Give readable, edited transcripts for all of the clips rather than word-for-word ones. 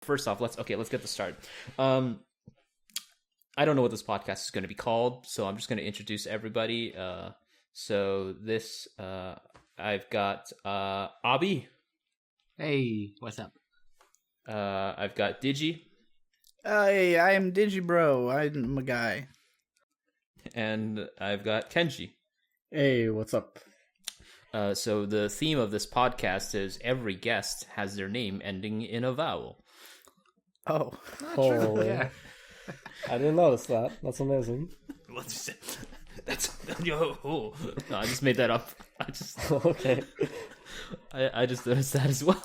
First off, let's get this started. I don't know what this podcast is going to be called, so I'm just going to introduce everybody. So this, I've got Abi. Hey, what's up? I've got Digi. Hey, I am Digibro. I'm a guy. And I've got Kenji. Hey, what's up? So the theme of this podcast is every guest has their name ending in a vowel. Oh. Holy. Yeah. I didn't notice that. That's amazing. That's no, I just made that up. Okay. I just noticed that as well.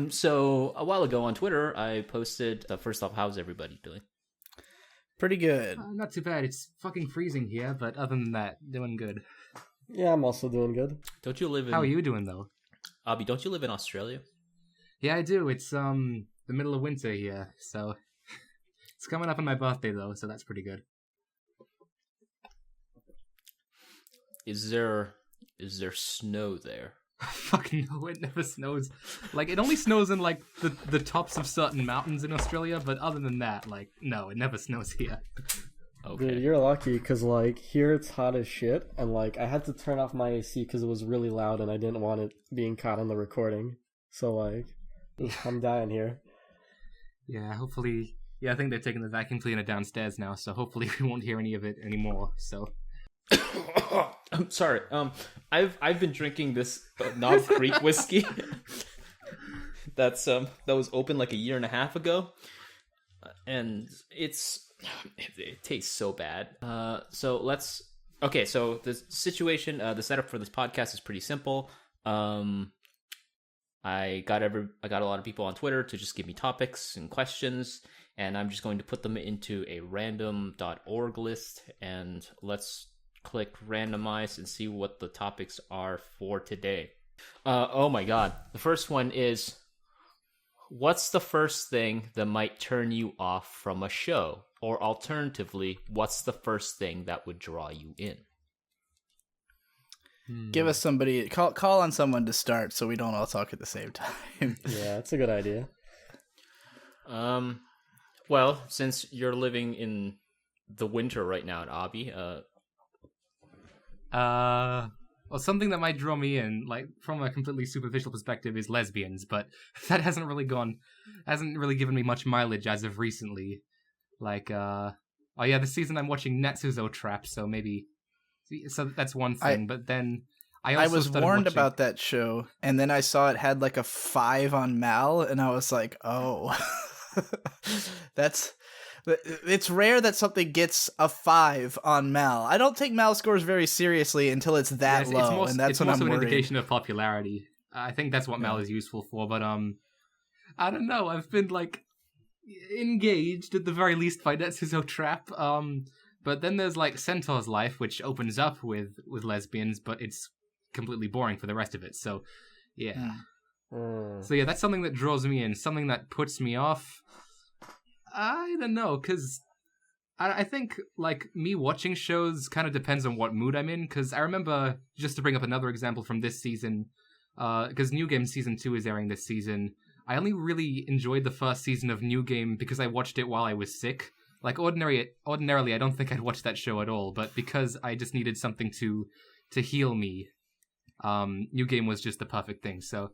So a while ago on Twitter, I posted. First off, how's everybody doing? Pretty good. Not too bad. It's fucking freezing here, but other than that, doing good. Yeah, I'm also doing good. Don't you live in? How are you doing though? Abi, don't you live in Australia? Yeah, I do. It's the middle of winter here, so it's coming up on my birthday though, so that's pretty good. Is there snow there? Fucking no, it never snows. Like, it only snows in, like, the tops of certain mountains in Australia, but other than that, like, no, it never snows here. Okay. Dude, you're lucky, because, like, here it's hot as shit, and, like, I had to turn off my AC because it was really loud, and I didn't want it being caught on the recording. So, like, I'm dying here. Yeah, hopefully... Yeah, I think they're taking the vacuum cleaner downstairs now, so hopefully we won't hear any of it anymore, so... I'm sorry. I've been drinking this Knob Creek whiskey. That was open like a year and a half ago, and it tastes so bad. So the situation, the setup for this podcast is pretty simple. I got a lot of people on Twitter to just give me topics and questions, and I'm just going to put them into a random.org list, and let's click randomize and see what the topics are for today. Oh my god. The first one is, what's the first thing that might turn you off from a show? Or alternatively, what's the first thing that would draw you in? Give us somebody, call on someone to start so we don't all talk at the same time. Yeah, that's a good idea. Well, since you're living in the winter right now at Abi, well, something that might draw me in, like, from a completely superficial perspective, is lesbians, but that hasn't really given me much mileage as of recently. Like, this season I'm watching Natsuzo Trap, so that's one thing, but then I was warned about that show, and then I saw it had like a 5 on Mal, and I was like, oh, it's rare that something gets a 5 on Mal. I don't take Mal scores very seriously until it's that low, and that's when I'm worried. It's also an indication of popularity. I think that's what Mal is useful for, but I don't know. I've been like engaged at the very least by Netsuzo Trap. But then there's like Centaur's Life, which opens up with lesbians, but it's completely boring for the rest of it. So yeah. So yeah, that's something that draws me in. Something that puts me off, I don't know, because I think, like, me watching shows kind of depends on what mood I'm in, because I remember, just to bring up another example from this season, because New Game Season 2 is airing this season, I only really enjoyed the first season of New Game because I watched it while I was sick. Like, ordinarily, I don't think I'd watch that show at all, but because I just needed something to heal me, New Game was just the perfect thing. So,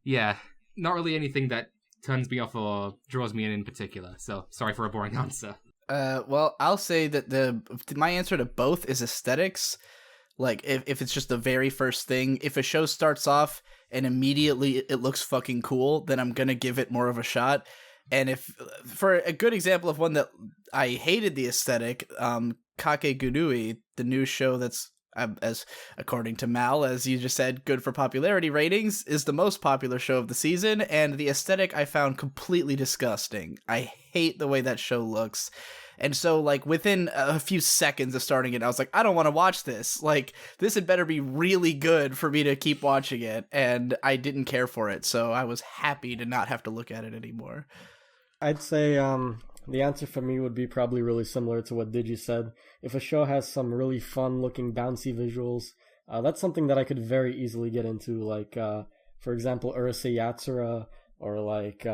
yeah, not really anything that turns me off or draws me in particular. So, sorry for a boring answer. Well, I'll say that my answer to both is aesthetics. Like, if it's just the very first thing, if a show starts off and immediately it looks fucking cool, then I'm gonna give it more of a shot. And if, for a good example of one that I hated the aesthetic, Kakegurui, the new show that's, as according to Mal, as you just said, good for popularity ratings, is the most popular show of the season, and the aesthetic I found completely disgusting. I hate the way that show looks. And so, like, within a few seconds of starting it, I was like, I don't want to watch this. Like, this had better be really good for me to keep watching it, and I didn't care for it, so I was happy to not have to look at it anymore. I'd say the answer for me would be probably really similar to what Digi said. If a show has some really fun-looking, bouncy visuals, that's something that I could very easily get into. Like, for example, Urusei Yatsura, Or like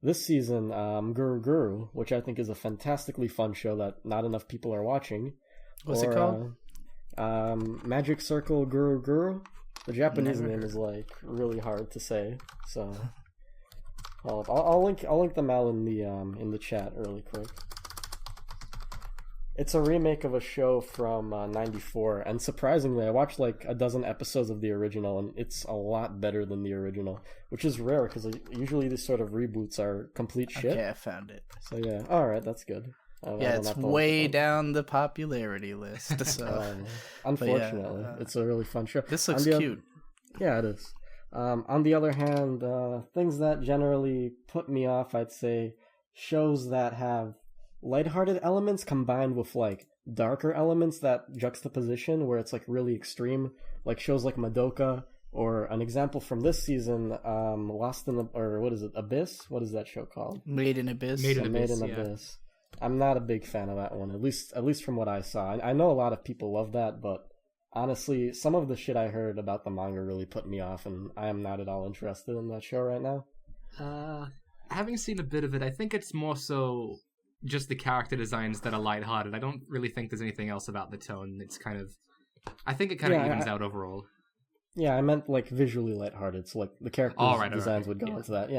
this season, Guru Guru, which I think is a fantastically fun show that not enough people are watching. What's it called? Magic Circle Guru Guru. The Japanese name is like really hard to say, so I'll link them out in the chat really quick. It's a remake of a show from '94, and surprisingly, I watched like a dozen episodes of the original, and it's a lot better than the original, which is rare because usually these sort of reboots are complete shit. Okay, I found it. So yeah, all right, that's good. Yeah, it's way down the popularity list. So, unfortunately, it's a really fun show. This looks cute. Yeah, it is. On the other hand, things that generally put me off, I'd say, shows that have lighthearted elements combined with like darker elements, that juxtaposition where it's like really extreme, like shows like Madoka, or an example from this season, Lost in the, or what is it, Abyss? What is that show called? Made in Abyss. Made in Abyss. Abyss. I'm not a big fan of that one, at least from what I saw. I know a lot of people love that, but honestly, some of the shit I heard about the manga really put me off, and I am not at all interested in that show right now. Having seen a bit of it, I think it's more so just the character designs that are lighthearted. I don't really think there's anything else about the tone. It's kind of, I think it kind of evens out overall. Yeah, I meant like visually lighthearted, so like the character designs would go into that.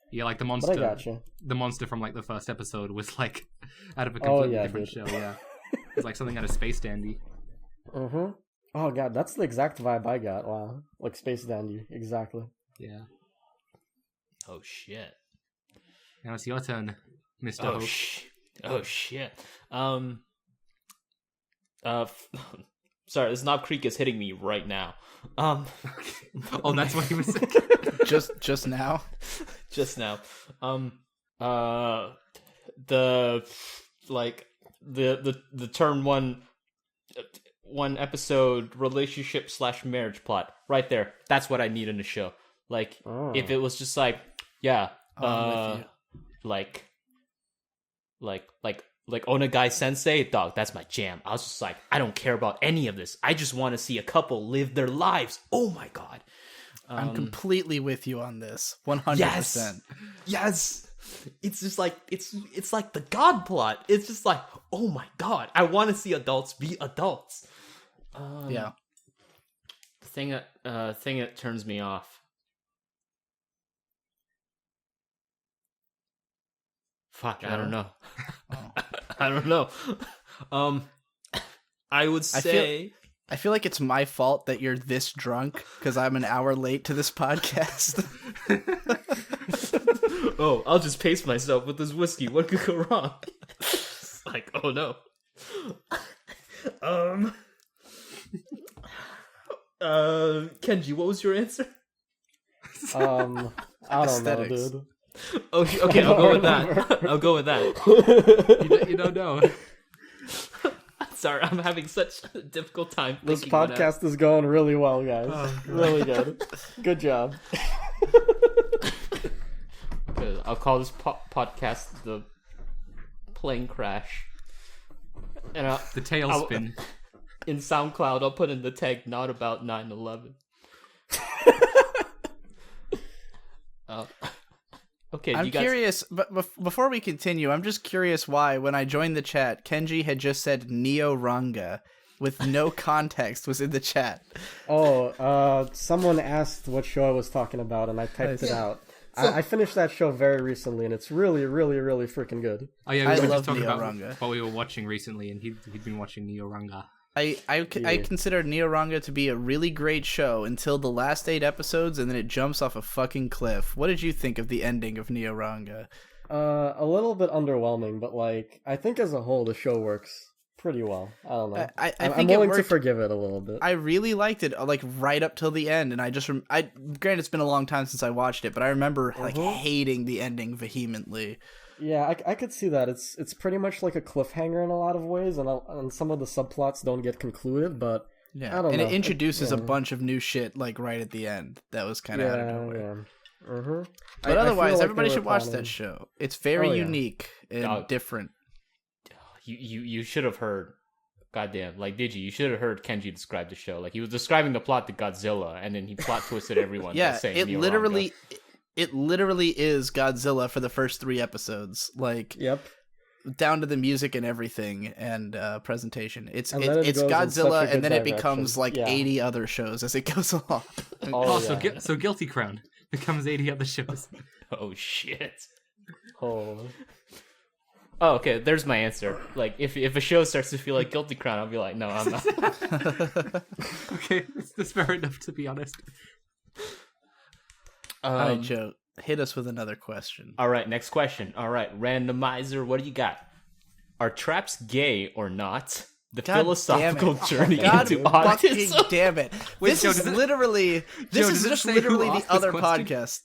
Yeah, like the monster. But I gotcha. The monster from like the first episode was like out of a completely different show. Yeah, it's like something out of Space Dandy. Mm-hmm. Oh god, that's the exact vibe I got. Wow, like Space Dandy, exactly. Yeah. Oh shit. Now it's your turn, Mr. Oh, Hope. oh shit. Sorry, this Knob Creek is hitting me right now. Oh, that's what he was saying. just now. Just now. The turn one episode relationship / marriage plot right there. That's what I need in a show. Like if it was just like, yeah, like Onagai Sensei, dog, that's my jam. I was just like, I don't care about any of this. I just want to see a couple live their lives. Oh my god. I'm completely with you on this. 100%. Yes. It's just like it's like the God plot. It's just like, oh my god, I want to see adults be adults. Yeah. The thing that turns me off. Fuck, I don't know. I don't know. I would say I feel like it's my fault that you're this drunk because I'm an hour late to this podcast. Oh, I'll just pace myself with this whiskey. What could go wrong? Like, oh no. Kenji, what was your answer? I don't know, dude. Okay, I'll go with that. I'll go with that. You don't know. Sorry, I'm having such a difficult time. This podcast is going really well, guys. Really good. Good job. I'll call this podcast the plane crash. And the tailspin. In SoundCloud, I'll put in the tag, not about 9/11. Okay, I'm curious, but before we continue, I'm just curious why, when I joined the chat, Kenji had just said Neo-Ranga with no context was in the chat. Oh, someone asked what show I was talking about, and I typed it out. I finished that show very recently, and it's really, really, really freaking good. Oh yeah, we were love just talking Neo-Ranga. about what we were watching recently, and he'd been watching Neo-Ranga. I consider Neo-Ranga to be a really great show until the last 8 episodes, and then it jumps off a fucking cliff. What did you think of the ending of Neo-Ranga? A little bit underwhelming, but like I think as a whole the show works pretty well. I don't know. I think I'm willing to forgive it a little bit. I really liked it, like right up till the end, and I granted it's been a long time since I watched it, but I remember like hating the ending vehemently. Yeah, I could see that. It's pretty much like a cliffhanger in a lot of ways, and some of the subplots don't get concluded, but yeah, I don't know. It introduces a bunch of new shit like right at the end. That was kind of out of nowhere. Yeah. But otherwise, everybody should watch that show. It's very unique and different. You should have heard. Goddamn, like you should have heard Kenji describe the show. Like he was describing the plot to Godzilla, and then he plot twisted everyone. Yeah, by saying it Neo-Ranga. literally. it literally is Godzilla for the first 3 episodes. Like, Yep. down to the music and everything and presentation. It's And then it it's goes in such a Godzilla, good and then it direction. becomes like Yeah. 80 other shows as it goes along. Oh, So so Guilty Crown becomes 80 other shows. oh shit. Oh. Oh, okay. There's my answer. Like, if a show starts to feel like Guilty Crown, I'll be like, no, I'm not. Okay, that's fair enough, to be honest. All right, Joe, hit us with another question. All right, next question. All right, randomizer, what do you got? Are traps gay or not? The God philosophical damn it. journey God into fucking autism. damn it! Wait, This Joe, is does it- literally Joe, does it just say literally who the asked this other question? podcast.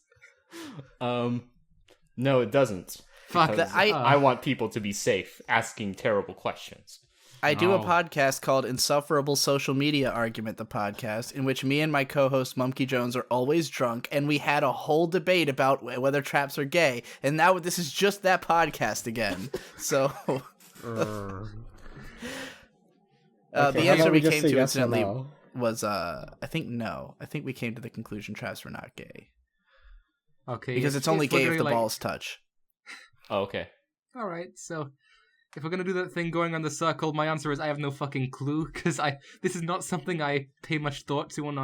No, it doesn't. Fuck. Because I- I want people to be safe asking terrible questions. I do a Oh. podcast called Insufferable Social Media Argument, the podcast, in which me and my co-host Mumkey Jones are always drunk, and we had a whole debate about whether traps are gay, and now this is just that podcast again. So Okay, the how answer about we just came say to yes or instantly no? was I think no. I think we came to the conclusion traps were not gay. Okay, Because it's only we're gay if gonna, the like- balls touch. Oh, okay. All right, so if we're gonna do that thing going on the circle, my answer is I have no fucking clue because this is not something I pay much thought to on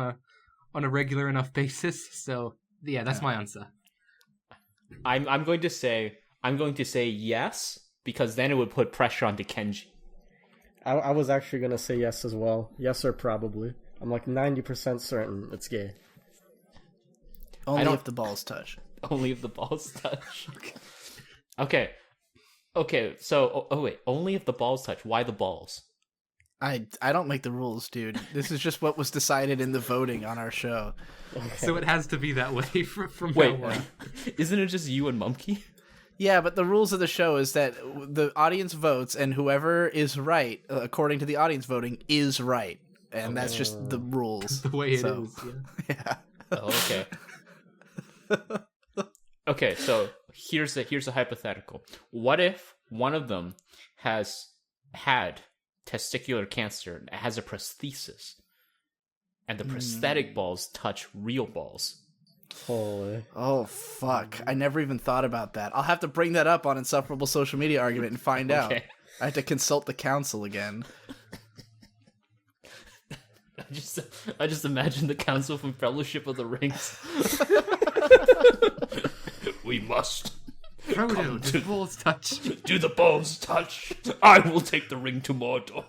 a regular enough basis. So yeah, that's my answer. I'm going to say yes, because then it would put pressure onto Kenji. I was actually gonna say yes as well. Yes or probably. I'm like 90% certain it's gay. Only don't- if the balls touch. Only if the balls touch. Okay. Okay, so wait, only if the balls touch. Why the balls? I don't make the rules, dude. This is just what was decided in the voting on our show. So it has to be that way from Wait, now on. isn't it just you and Mumkey? Yeah, but the rules of the show is that the audience votes, and whoever is right, according to the audience voting, is right. And that's just the rules. The way it is. So, Yeah. yeah. Oh, okay. Okay, so here's a hypothetical. What if one of them has had testicular cancer and has a prosthesis, and the prosthetic balls touch real balls? Holy. Oh, fuck. I never even thought about that. I'll have to bring that up on Insufferable Social Media Argument and find out. Okay. I have to consult the council again. I just imagine the council from Fellowship of the Rings. We must. Frodo, does balls touch? Do the balls touch? I will take the ring to Mordor.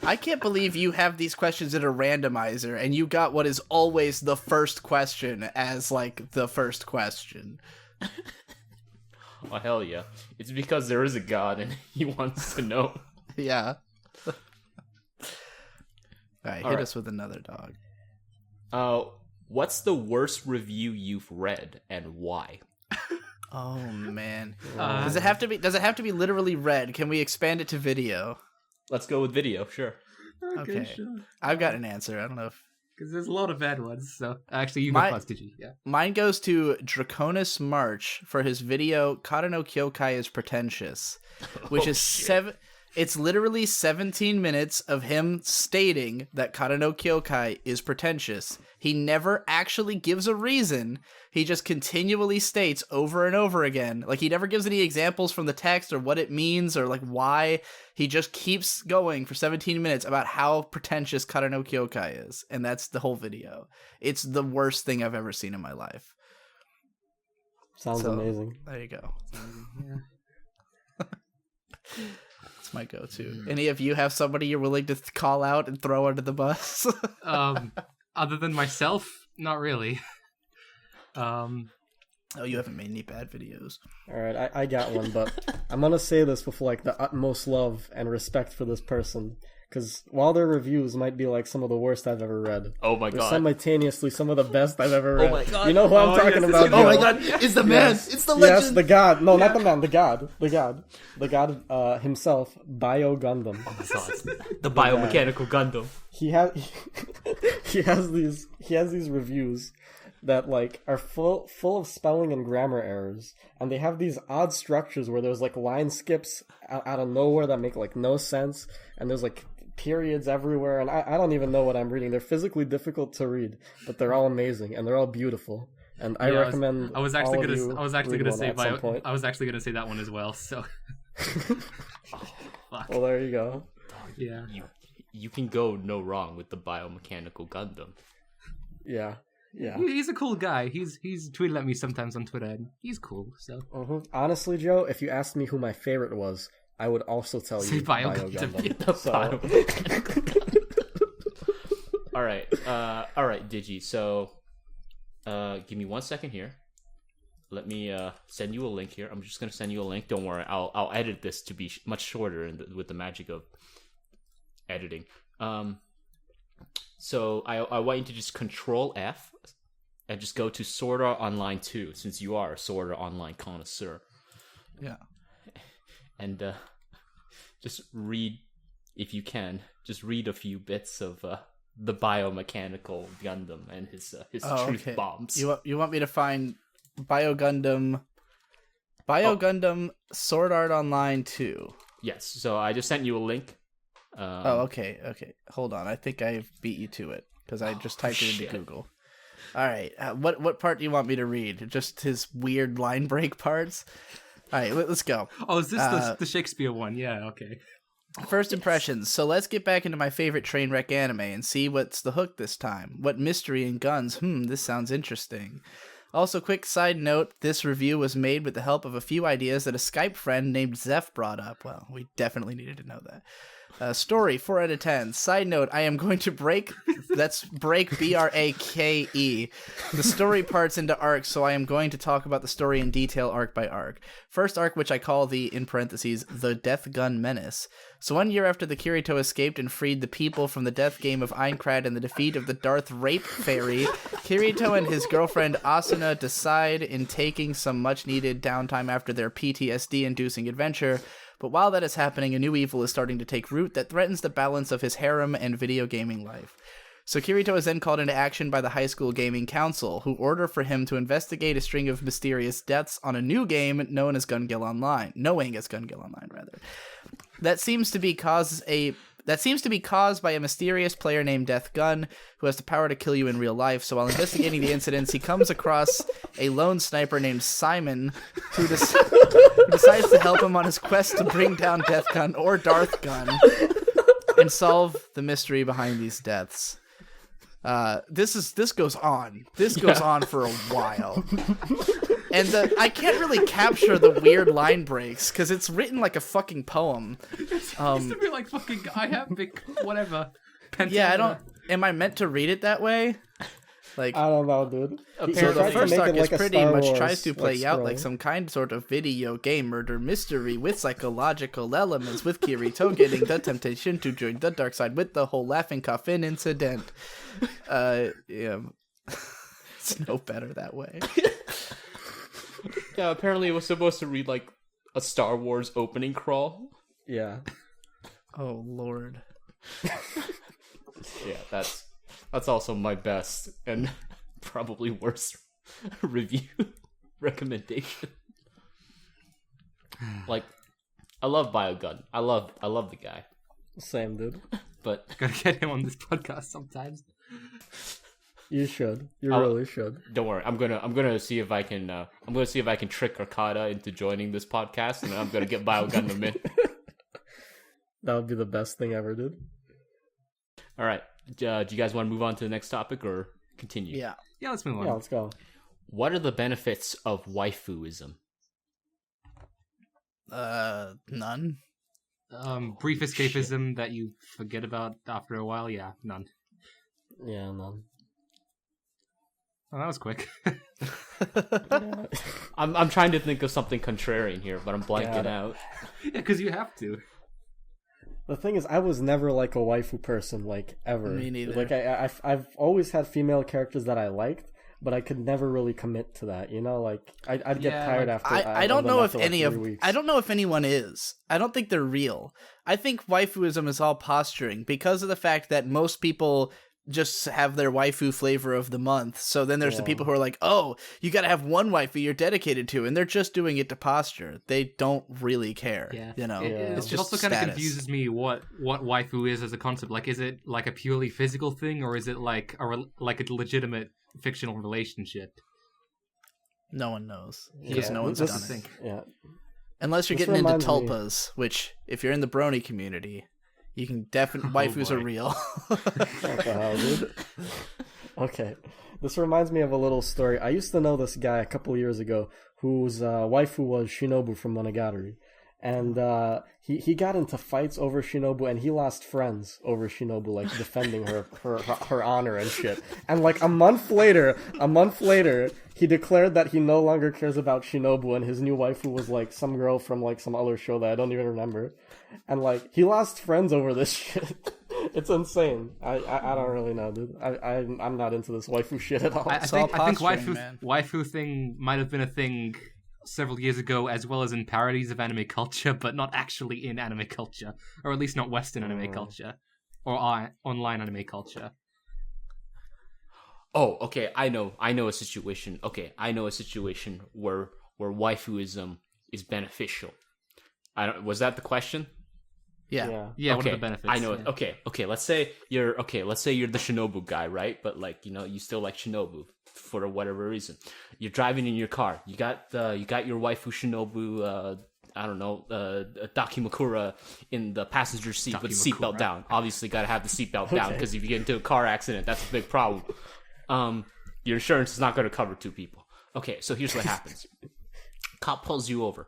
I can't believe you have these questions in a randomizer, and you got what is always the first question as, like, the first question. Oh, hell yeah. It's because there is a god and he wants to know. Yeah. Alright, hit right. us with another dog. What's the worst review you've read and why? Oh, man. Uh, Does it have to be literally read? Can we expand it to video? Let's go with video, sure. Okay. Sure. I've got an answer. I don't know if... Because there's a lot of bad ones. So actually, you My- go first, did you? Yeah. Mine goes to Draconis March for his video Kata no Kyokai is Pretentious, which is it's literally 17 minutes of him stating that Kata no Kyokai is pretentious. He never actually gives a reason. He just continually states over and over again. Like, he never gives any examples from the text or what it means or, like, why. He just keeps going for 17 minutes about how pretentious Kata no Kyokai is. And that's the whole video. It's the worst thing I've ever seen in my life. Sounds So, amazing. There you go. That's my go-to. Any of you have somebody you're willing to call out and throw under the bus? Other than myself, not really. Oh, you haven't made any bad videos. Alright, I got one, but I'm gonna say this with like the utmost love and respect for this person. Because while their reviews might be like some of the worst I've ever read, Oh my they're god. simultaneously some of the best I've ever read. my God. You know who I'm talking yes, about? oh my Joe. God, it's the man! It's the legend! Yes, the god. No, not the man, the god. The god himself, Bio Gundam. The biomechanical Gundam. He has these reviews that like are full of spelling and grammar errors, and they have these odd structures where there's like line skips out of nowhere that make like no sense, and there's like periods everywhere, and I don't even know what I'm reading. They're physically difficult to read, but they're all amazing and they're all beautiful. and I recommend. I was actually gonna say at some point. I was actually gonna say that one as well. So. Fuck. Well, there you go. Yeah. You can go no wrong with the biomechanical Gundam. Yeah. He's a cool guy. He's tweeted at me sometimes on Twitter, and he's cool. So honestly, Joe, if you asked me who my favorite was, I would also tell you Bio Gundam. So... all right, Digi. So, give me 1 second here. Let me send you a link here. I'm just gonna send you a link. Don't worry, I'll edit this to be much shorter with the magic of editing. So I want you to just Control F and just go to Sword Art Online 2, since you are a Sword Art Online connoisseur. Yeah. And just read, if you can, just read a few bits of the biomechanical Gundam and his truth bombs. You want me to find Bio Gundam Sword Art Online 2? Yes. So I just sent you a link. Okay. Hold on. I think I beat you to it because I just typed it into Google. All right. What part do you want me to read? Just his weird line break parts? All right, let's go. Oh, is this the Shakespeare one? Yeah, okay. First impressions. So let's get back into my favorite train wreck anime and see what's the hook this time. What mystery and guns? This sounds interesting. Also, quick side note, this review was made with the help of a few ideas that a Skype friend named Zeph brought up. Well, we definitely needed to know that. Story, 4 out of 10. Side note, I am going to break Brake, B-R-A-K-E, the story parts into arcs, so I am going to talk about the story in detail arc by arc. First arc, which I call the Death Gun Menace. So 1 year after the Kirito escaped and freed the people from the death game of Aincrad and the defeat of the Darth Rape Fairy, Kirito and his girlfriend Asuna decide in taking some much-needed downtime after their PTSD-inducing adventure. But while that is happening, a new evil is starting to take root that threatens the balance of his harem and video gaming life. So Kirito is then called into action by the High School Gaming Council, who order for him to investigate a string of mysterious deaths on a new game knowing as Gun Gale Online, rather. That seems to be caused by a mysterious player named Death Gun, who has the power to kill you in real life. So while investigating the incidents, he comes across a lone sniper named Simon, who decides to help him on his quest to bring down Death Gun or Darth Gun and solve the mystery behind these deaths. This goes on. This goes on for a while. And I can't really capture the weird line breaks because it's written like a fucking poem. It used to be like fucking I have big whatever. Yeah, I don't. Am I meant to read it that way? Like I don't know, dude. So the first arc is pretty much tries to play out like some kind sort of video game murder mystery with psychological elements, with Kirito getting the temptation to join the dark side with the whole laughing coffin incident. Yeah, it's no better that way. Yeah, apparently it was supposed to read like a Star Wars opening crawl. Yeah. Oh Lord. Yeah, that's also my best and probably worst review recommendation. Like, I love Biogun. I love the guy. Same, dude. But gotta get him on this podcast sometimes. You should. You really should. Don't worry. I'm gonna see if I can. I'm gonna see if I can trick Arcada into joining this podcast, and then I'm gonna get Biogun him in. That would be the best thing ever, dude. All right. Do you guys want to move on to the next topic or continue? Yeah, let's move on. Yeah, let's go. What are the benefits of waifuism? None. Brief escapism that you forget about after a while. Yeah, none. Yeah, none. Oh, that was quick. Yeah. I'm trying to think of something contrarian here, but I'm blanking out. Yeah, because you have to. The thing is, I was never like a waifu person, like ever. Me neither. Like I've always had female characters that I liked, but I could never really commit to that. You know, like I'd get tired after. I don't know if any of. I don't know if anyone is. I don't think they're real. I think waifuism is all posturing because of the fact that most people just have their waifu flavor of the month. So then there's the people who are like, oh, you got to have one waifu you're dedicated to, and they're just doing it to posture. They don't really care. Yeah. You know, It's just also kind of status. confuses me what waifu is as a concept. Like, is it like a purely physical thing, or is it like a legitimate fictional relationship? No one knows because Yeah, no one's this done is- it. Yeah. Unless you're This getting into reminds me- tulpas, which if you're in the brony community, you can definitely waifus are boy. real. What the hell, dude? Okay. This reminds me of a little story. I used to know this guy a couple years ago whose waifu was Shinobu from Monogatari. And he got into fights over Shinobu, and he lost friends over Shinobu, like defending her honor and shit. And like a month later, he declared that he no longer cares about Shinobu, and his new waifu was like some girl from like some other show that I don't even remember. And like he lost friends over this shit. It's insane. I don't really know, dude. I'm not into this waifu shit at all. I It's all think posturing, man. waifu thing might have been a thing several years ago, as well as in parodies of anime culture, but not actually in anime culture, or at least not Western anime culture, or online anime culture. Oh, okay. I know a situation. Okay, I know a situation where waifuism is beneficial. Was that the question? Yeah. Yeah, what Okay, are the benefits? I know it. Yeah. Okay. Let's say you're the Shinobu guy, right? But like, you still like Shinobu for whatever reason. You're driving in your car. You got your waifu Shinobu. I don't know, Dakimakura in the passenger seat with the seatbelt down. Obviously, got to have the seatbelt down because if you get into a car accident, that's a big problem. Your insurance is not going to cover two people. Okay, so here's what happens. Cop pulls you over.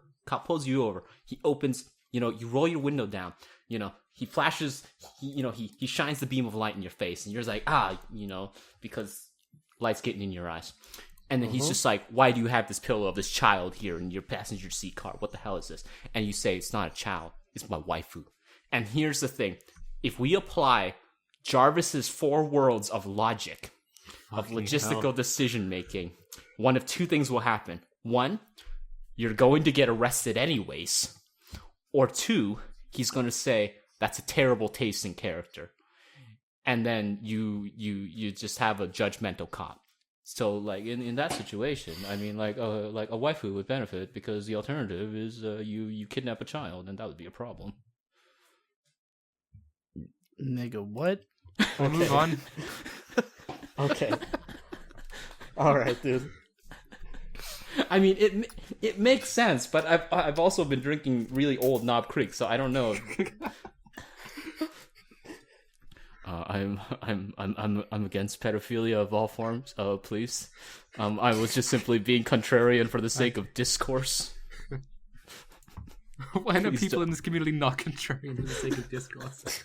He opens. You roll your window down. He flashes. He shines the beam of light in your face, and you're like, because light's getting in your eyes. And then he's just like, why do you have this pillow of this child here in your passenger seat car? What the hell is this? And you say, it's not a child. It's my waifu. And here's the thing. If we apply Jarvis's 4 worlds of logic, of logistical decision making, one of 2 things will happen. 1, you're going to get arrested anyways. Or 2, he's going to say, that's a terrible taste in character. And then you just have a judgmental cop. So, like, in that situation, I mean, like a waifu would benefit because the alternative is you kidnap a child, and that would be a problem. Nigga, what? We'll move on. Okay. All right, dude. I mean, it makes sense, but I've also been drinking really old Knob Creek, so I don't know. I'm against pedophilia of all forms. Please. I was just simply being contrarian for the sake of discourse. Why are Please people don't. in this community not contrarian for the sake of discourse?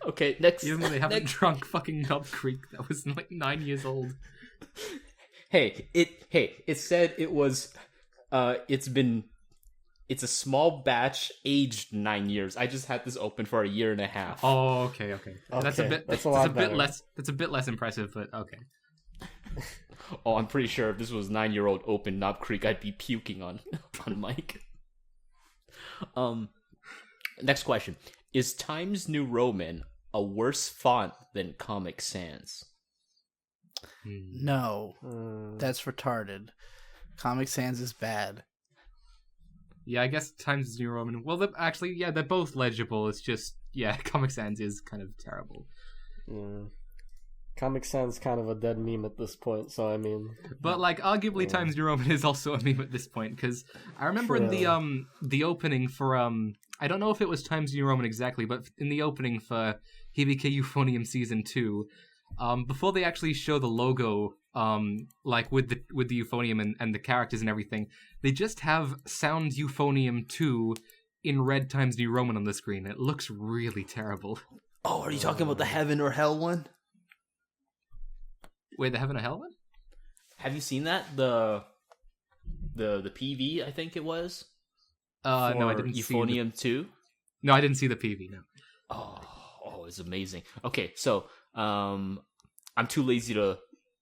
Okay, next. Even though they haven't drunk fucking Knob Creek that was like 9 years old. It said it was. It's a small batch, aged 9 years. I just had this open for a year and a half. Oh, okay. That's a Okay, bit. that's That's a lot a bit better. less. That's a bit less impressive, but okay. Oh, I'm pretty sure if this was 9-year-old open Knob Creek, I'd be puking on mic. Next question: is Times New Roman a worse font than Comic Sans? No, that's retarded. Comic Sans is bad. Yeah, I guess Times New Roman. Well, they're both legible. It's just, Comic Sans is kind of terrible. Yeah. Comic Sans kind of a dead meme at this point, so I mean... But, like, arguably Times New Roman is also a meme at this point, because I remember in the opening for, I don't know if it was Times New Roman exactly, but in the opening for Hibike Euphonium Season 2, before they actually show the logo, like with the euphonium and the characters and everything, they just have Sound Euphonium 2 in red Times New Roman on the screen. It looks really terrible. Oh, are you talking about the Heaven or Hell one? Wait, the Heaven or Hell one? Have you seen that? The PV, I think it was. No, I didn't see Euphonium 2. No, I didn't see the PV. No. Oh, it's amazing. Okay, so I'm too lazy to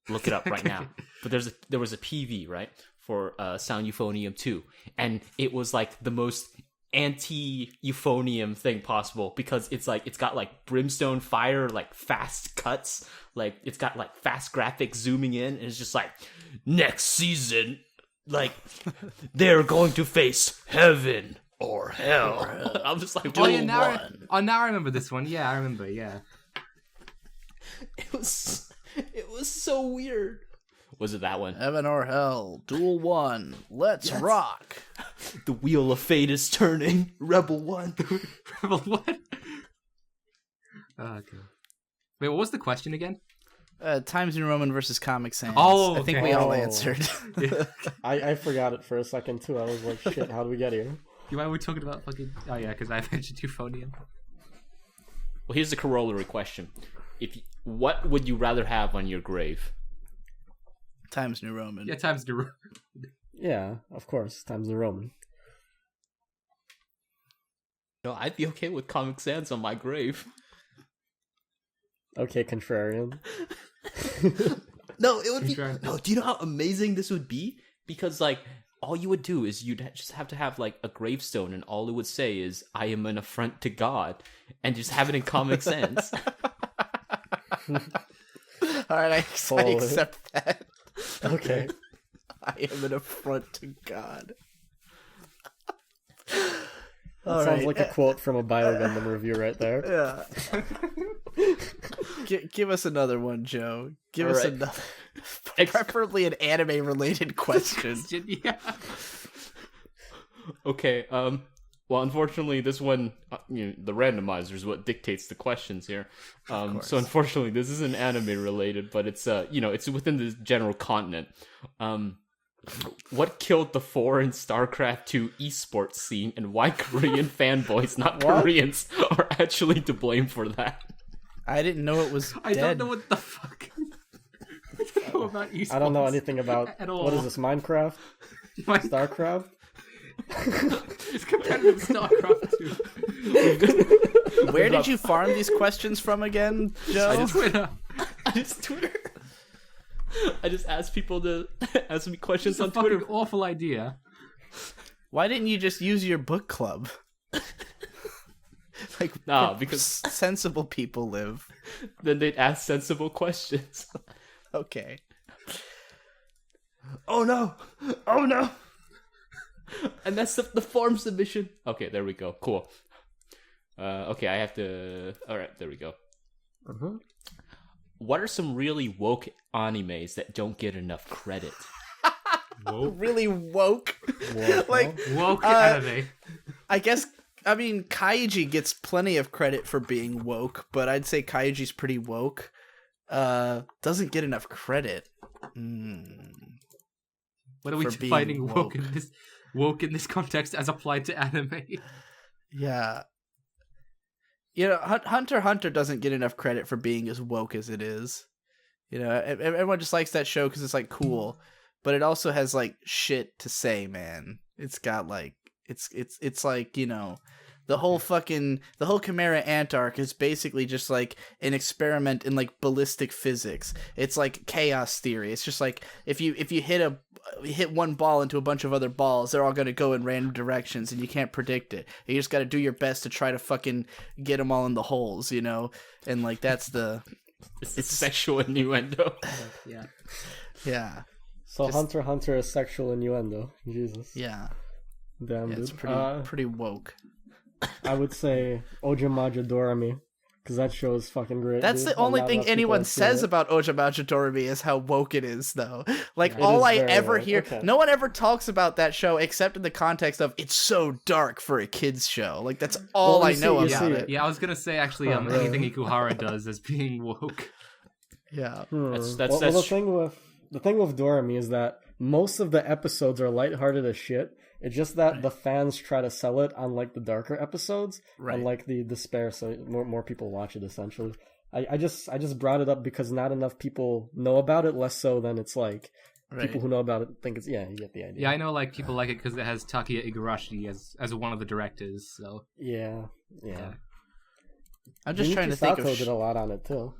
look it up right now. But there was a PV, right, for Sound Euphonium 2, and it was like the most anti-euphonium thing possible because it's got like brimstone fire, like fast cuts, like it's got like fast graphics zooming in, and it's just like next season, like they're going to face heaven or hell. I'm just like, Oh, yeah, now I remember this one. Yeah, I remember. Yeah. It was so weird. Was it that one? Heaven or Hell, Duel 1, Let's rock. The wheel of fate is turning. Rebel 1. Rebel what? Okay. Wait, what was the question again? Times New Roman versus Comic Sans. Oh, I think okay. we all Oh. answered. Yeah. I forgot it for a second too. I was like, shit, how do we get here? Why are we talking about fucking... Oh yeah, because I mentioned euphonium. Well, here's the corollary question. What would you rather have on your grave? Times New Roman. Yeah, Times New Roman. Yeah, of course. Times New Roman. No, I'd be okay with Comic Sans on my grave. Okay, contrarian. No, it would be... Sure. No, do you know how amazing this would be? Because, like, all you would do is you'd just have to have, like, a gravestone, and all it would say is, I am an affront to God, and just have it in Comic Sans. Alright, I Holy. accept that. Okay. I am an affront to God. That sounds like a quote from a Bio Gundam review right there. Yeah. Give us another one, Joe. Give us Alright. another. Preferably an anime-related question. Yeah. Okay, well, unfortunately, this one, the randomizer is what dictates the questions here. So unfortunately, this isn't anime-related, but it's, it's within the general continent. What killed the foreign StarCraft 2 esports scene, and why Korean fanboys, not What? Koreans, are actually to blame for that? I didn't know it was I dead. don't know what the fuck. I know about esports. I don't know anything about at all. what is this, Minecraft? StarCraft? It's competitive StarCraft 2. Where did you farm these questions from again, Joe? Twitter. Just Twitter. I just asked people to ask me questions It's a on fucking Twitter. awful idea. Why didn't you just use your book club? Like, Nah, where because sensible people live. then they'd ask sensible questions. Okay. Oh no! Oh no! And that's the form submission. Okay, there we go. Cool. Okay, I have to... Alright, there we go. What are some really woke animes that don't get enough credit? Really woke. Like, Woke anime. I guess, Kaiji gets plenty of credit for being woke, but I'd say Kaiji's pretty woke. Doesn't get enough credit. What are we for being defining woke woke. in this context as applied to anime? Yeah. Hunter x Hunter doesn't get enough credit for being as woke as it is. Everyone just likes that show because it's, like, cool. But it also has, like, shit to say, man. It's got, like... It's like, the whole Chimera Ant arc is basically just, like, an experiment in, like, ballistic physics. It's like chaos theory. It's just like, if you hit one ball into a bunch of other balls, they're all going to go in random directions, and you can't predict it. You just got to do your best to try to fucking get them all in the holes, And, like, that's the... It's sexual innuendo. Yeah. Yeah. So Hunter x Hunter is sexual innuendo. Jesus. Yeah. Damn, Yeah, dude. it's pretty woke. I would say Ojamaja Dorami, because that show is fucking great. That's dude. the only Not thing enough people anyone have seen says it. about Ojamaja Dorami is how woke it is, though. Like, It all is I very ever woke. hear... Okay. No one ever talks about that show except in the context of, it's so dark for a kid's show. Like, that's all Well, I you know see- about you it. Yeah, I was gonna say actually, Huh, really? anything Ikuhara does as being woke. Yeah. That's Well, the thing with Dorami is that most of the episodes are lighthearted as shit. It's just that the fans try to sell it on, like, the darker episodes, Right. and, like, the despair, so more people watch it, essentially. I just brought it up because not enough people know about it, less so than it's, like, Right. people who know about it think it's, you get the idea. Yeah, I know, like, people like it because it has Takia Igarashi as one of the directors, so... Yeah. I'm just trying to think of... Sato did a lot on it, too.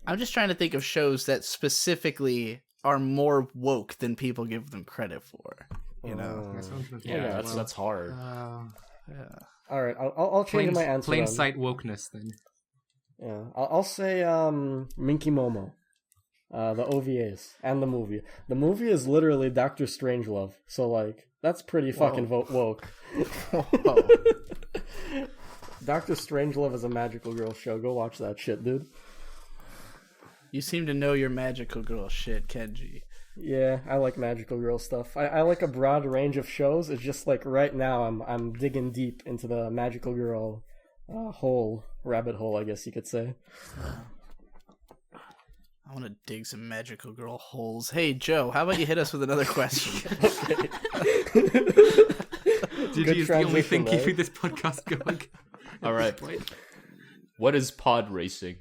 I'm just trying to think of shows that specifically are more woke than people give them credit for. Yeah, that's hard. Yeah. All right, I'll change my answer. Plain then. sight wokeness, then. Yeah, I'll say Minky Momo, the OVAs and the movie. The movie is literally Doctor Strangelove, so like that's pretty fucking woke. Whoa. Doctor Strangelove is a magical girl show. Go watch that shit, dude. You seem to know your magical girl shit, Kenji. Yeah, I like magical girl stuff. I like a broad range of shows. It's just like right now I'm digging deep into the magical girl rabbit hole, I guess you could say. I want to dig some magical girl holes. Hey, Joe, how about you hit us with another question? GG is the only thing keeping this podcast going. All right. What is pod racing?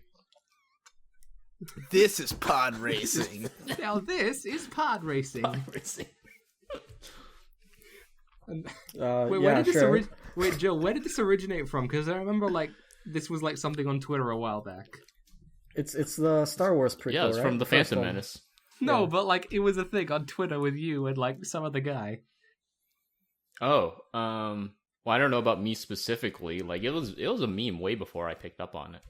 This is pod racing. Now this is pod racing. Pod racing. Wait, Joe, where did this originate from? Because I remember this was something on Twitter a while back. It's the Star Wars prequel, Yeah, it's right? from the Phantom Menace. No, but it was a thing on Twitter with you and some other guy. Oh, well, I don't know about me specifically. It was a meme way before I picked up on it.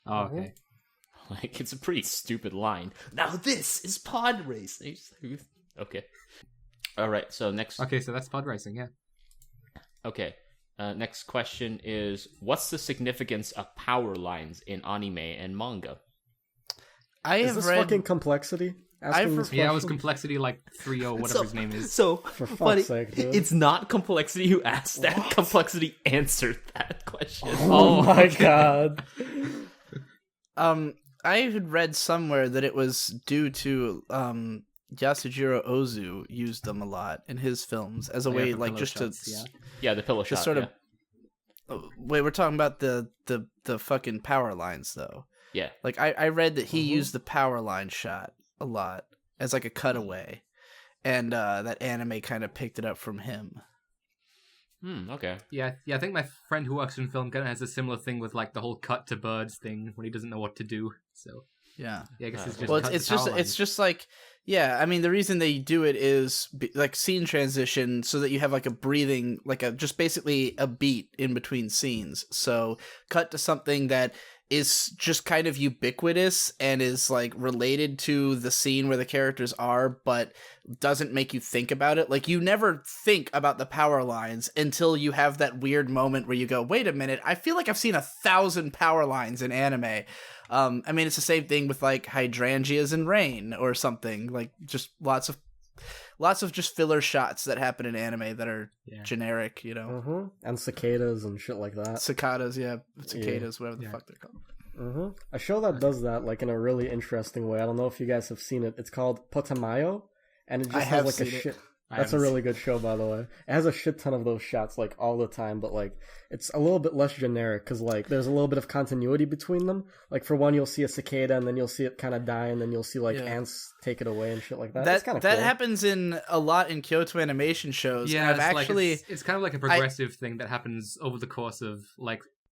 Oh, okay. It's a pretty stupid line. Now this is pod racing. Okay. All right. So next. Okay, so that's pod racing, yeah. Okay. Next question is: what's the significance of power lines in anime and manga? Is this fucking Complexity? Yeah, it was Complexity 3 or whatever his name is. So, for fuck's sake, dude. It's not Complexity who asked that. What? Complexity answered that question. Oh my god. I had read somewhere that it was due to Yasujiro Ozu used them a lot in his films as a way, just shots, to yeah, the pillow shot. Sort of. Yeah. Wait, we're talking about the fucking power lines though. Yeah. I read that he used the power line shot a lot as a cutaway, and that anime kind of picked it up from him. Okay. Yeah. I think my friend who works in film kind of has a similar thing with the whole cut to birds thing when he doesn't know what to do. So yeah, I guess it's just it's just yeah. I mean, the reason they do it is scene transition, so that you have a breathing, just basically a beat in between scenes. So cut to something that is just kind of ubiquitous and is related to the scene where the characters are, but doesn't make you think about it. You never think about the power lines until you have that weird moment where you go, wait a minute, I feel like I've seen 1,000 power lines in anime. I mean, it's the same thing with hydrangeas in Rain or something, just lots of just filler shots that happen in anime that are generic, And cicadas and shit like that. Cicadas, whatever the fuck they're called. A show that does that in a really interesting way. I don't know if you guys have seen it. It's called Potamayo, and it just has a shit. That's a really good show, by the way. It has a shit ton of those shots all the time, but it's a little bit less generic because there's a little bit of continuity between them. For one, you'll see a cicada and then you'll see it kind of die, and then you'll see ants take it away and shit like that. That's kind of cool. That happens a lot in Kyoto Animation shows. Yeah, it's it's kind of a progressive thing that happens over the course of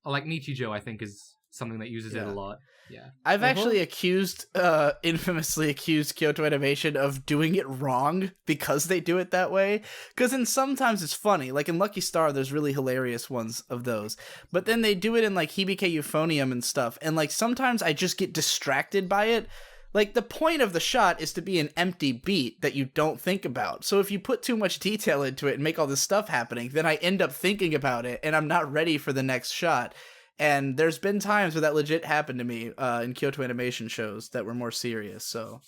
Nichijou, I think, is something that uses it a lot. Yeah, I've actually infamously accused Kyoto Animation of doing it wrong because they do it that way. Because sometimes it's funny, in Lucky Star, there's really hilarious ones of those. But then they do it in Hibike Euphonium and stuff, and sometimes I just get distracted by it. The point of the shot is to be an empty beat that you don't think about. So if you put too much detail into it and make all this stuff happening, then I end up thinking about it, and I'm not ready for the next shot. And there's been times where that legit happened to me in Kyoto Animation shows that were more serious. So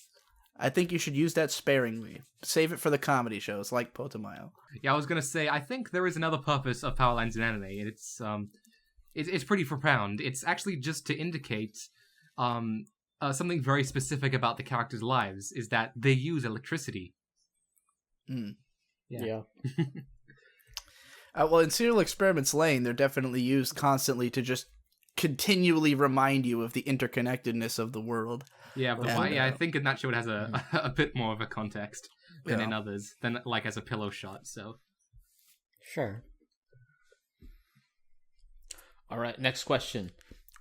I think you should use that sparingly. Save it for the comedy shows like Potamayo. Yeah, I was going to say, I think there is another purpose of power lines in anime. It's pretty profound. It's actually just to indicate something very specific about the characters' lives, is that they use electricity. Yeah. Well, in Serial Experiments Lane, they're definitely used constantly to just continually remind you of the interconnectedness of the world. Yeah, I think in that show it has a bit more of a context than in others, than as a pillow shot. So, sure. All right, next question.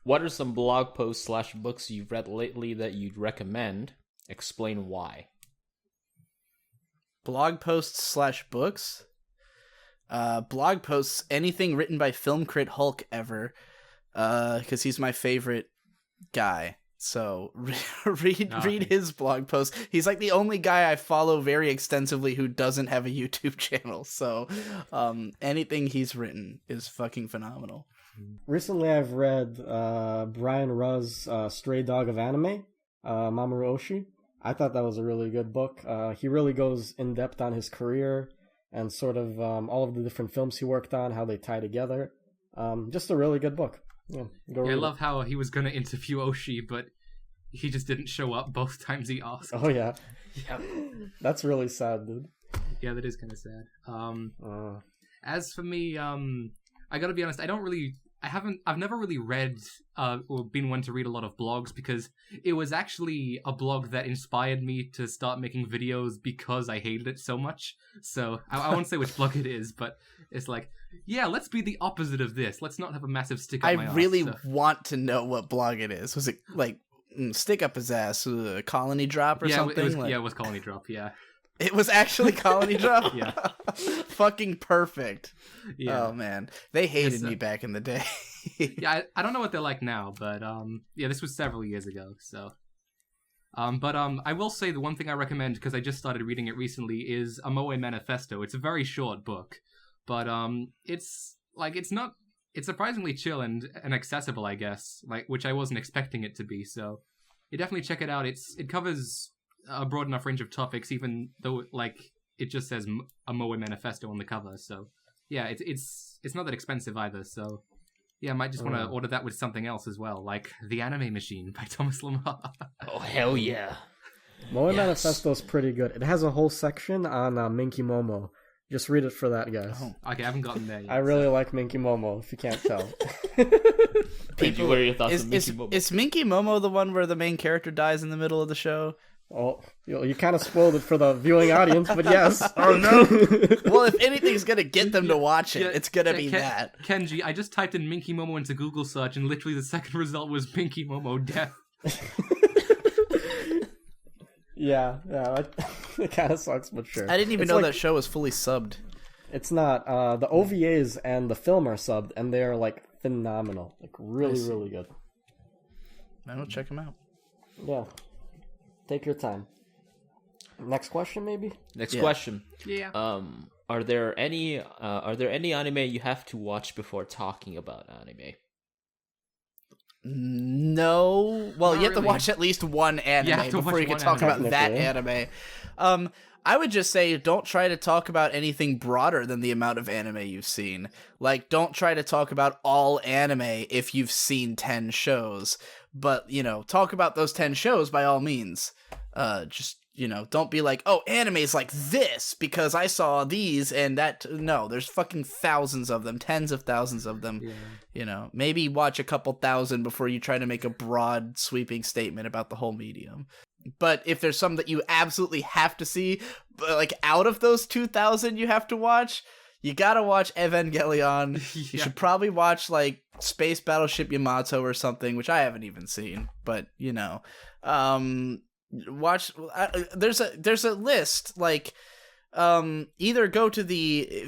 What are some blog posts / books you've read lately that you'd recommend? Explain why. Blog posts / books? Blog posts, anything written by Film Crit Hulk ever, because he's my favorite guy. So read his blog posts. He's the only guy I follow very extensively who doesn't have a YouTube channel. So anything he's written is fucking phenomenal. Recently, I've read Brian Ruzz's Stray Dog of Anime, Mamoru Oshii. I thought that was a really good book. He really goes in depth on his career and sort of all of the different films he worked on, how they tie together. Just a really good book. Yeah, I love how he was going to interview Oshii, but he just didn't show up both times he asked. Oh yeah, Yeah. that's really sad, dude. Yeah, that is kind of sad. As for me, I gotta be honest, I've never really read, or been one to read a lot of blogs, because it was actually a blog that inspired me to start making videos because I hated it so much. So, I won't say which blog it is, but it's like, yeah, let's be the opposite of this. Let's not have a massive stick up my ass. I really want to know what blog it is. Was it like stick up his ass, Colony Drop or something? It was Colony Drop, yeah. It was actually Colony Drop? Yeah. Fucking perfect. Yeah. Oh, man. They hated me back in the day. Yeah, I don't know what they're like now, but yeah, this was several years ago, so. But I will say the one thing I recommend, because I just started reading it recently, is a Moe Manifesto. It's a very short book, but it's surprisingly chill and accessible, I guess, like, which I wasn't expecting it to be, so you definitely check it out. It covers a broad enough range of topics, even though, like, it just says a Moe Manifesto on the cover, so yeah, it's not that expensive either, so yeah, I might just want to order that with something else as well, like The Anime Machine by Thomas Lamar. Oh, hell yeah. Moe Manifesto is pretty good. It has a whole section on Minky Momo. Just read it for that, guys. Oh. Okay, I haven't gotten there yet. I really like Minky Momo, if you can't tell. People, what are your thoughts on Minky Momo? Is Minky Momo the one where the main character dies in the middle of the show? Oh, you kind of spoiled it for the viewing audience, but yes. Oh, no. Well, if anything's going to get them to watch it, it's going to be that. Kenji, I just typed in Minky Momo into Google search, and literally the second result was Minky Momo death. Yeah, it kind of sucks, but sure. I didn't even know that show was fully subbed. It's not. The OVAs and the film are subbed, and they're, like, phenomenal. Like, really, really good. I will check them out. Yeah. Take your time. Next question, maybe? Next question. Yeah. Are there any anime you have to watch before talking about anime? No. Well, you have to watch at least one anime before you can talk about that anime. I would just say don't try to talk about anything broader than the amount of anime you've seen. Like, don't try to talk about all anime if you've seen 10 shows. But, talk about those 10 shows by all means. Just, don't be like, oh, anime's like this because I saw these and that. No, there's fucking thousands of them, tens of thousands of them. Yeah. Maybe watch a couple thousand before you try to make a broad, sweeping statement about the whole medium. But if there's some that you absolutely have to see, like out of those 2,000 you have to watch, you gotta watch Evangelion. Yeah. You should probably watch like Space Battleship Yamato or something, which I haven't even seen. But watch. There's a list like. Either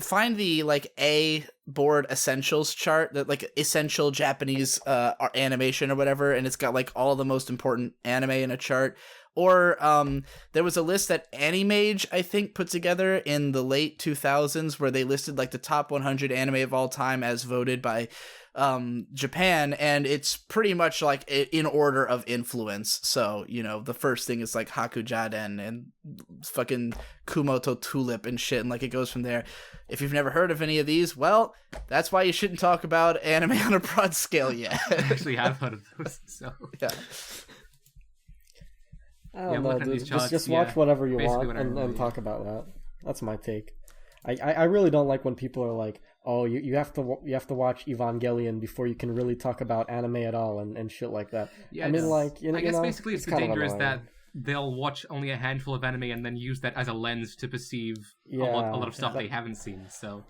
find the like A board essentials chart, that like essential Japanese animation or whatever, and it's got like all the most important anime in a chart. Or there was a list that Animage, I think, put together in the late 2000s where they listed like the top 100 anime of all time as voted by Japan, and it's pretty much like in order of influence. So, the first thing is like Hakujaden and fucking Kumoto Tulip and shit, and like it goes from there. If you've never heard of any of these, well, that's why you shouldn't talk about anime on a broad scale yet. I actually have heard of those, so yeah. I don't know, dude. Just watch whatever you want and talk about that. That's my take. I really don't like when people are like, oh, you have to watch Evangelion before you can really talk about anime at all and shit like that. Yeah, I mean, like, I guess basically it's the danger is that they'll watch only a handful of anime and then use that as a lens to perceive a lot of stuff they haven't seen. So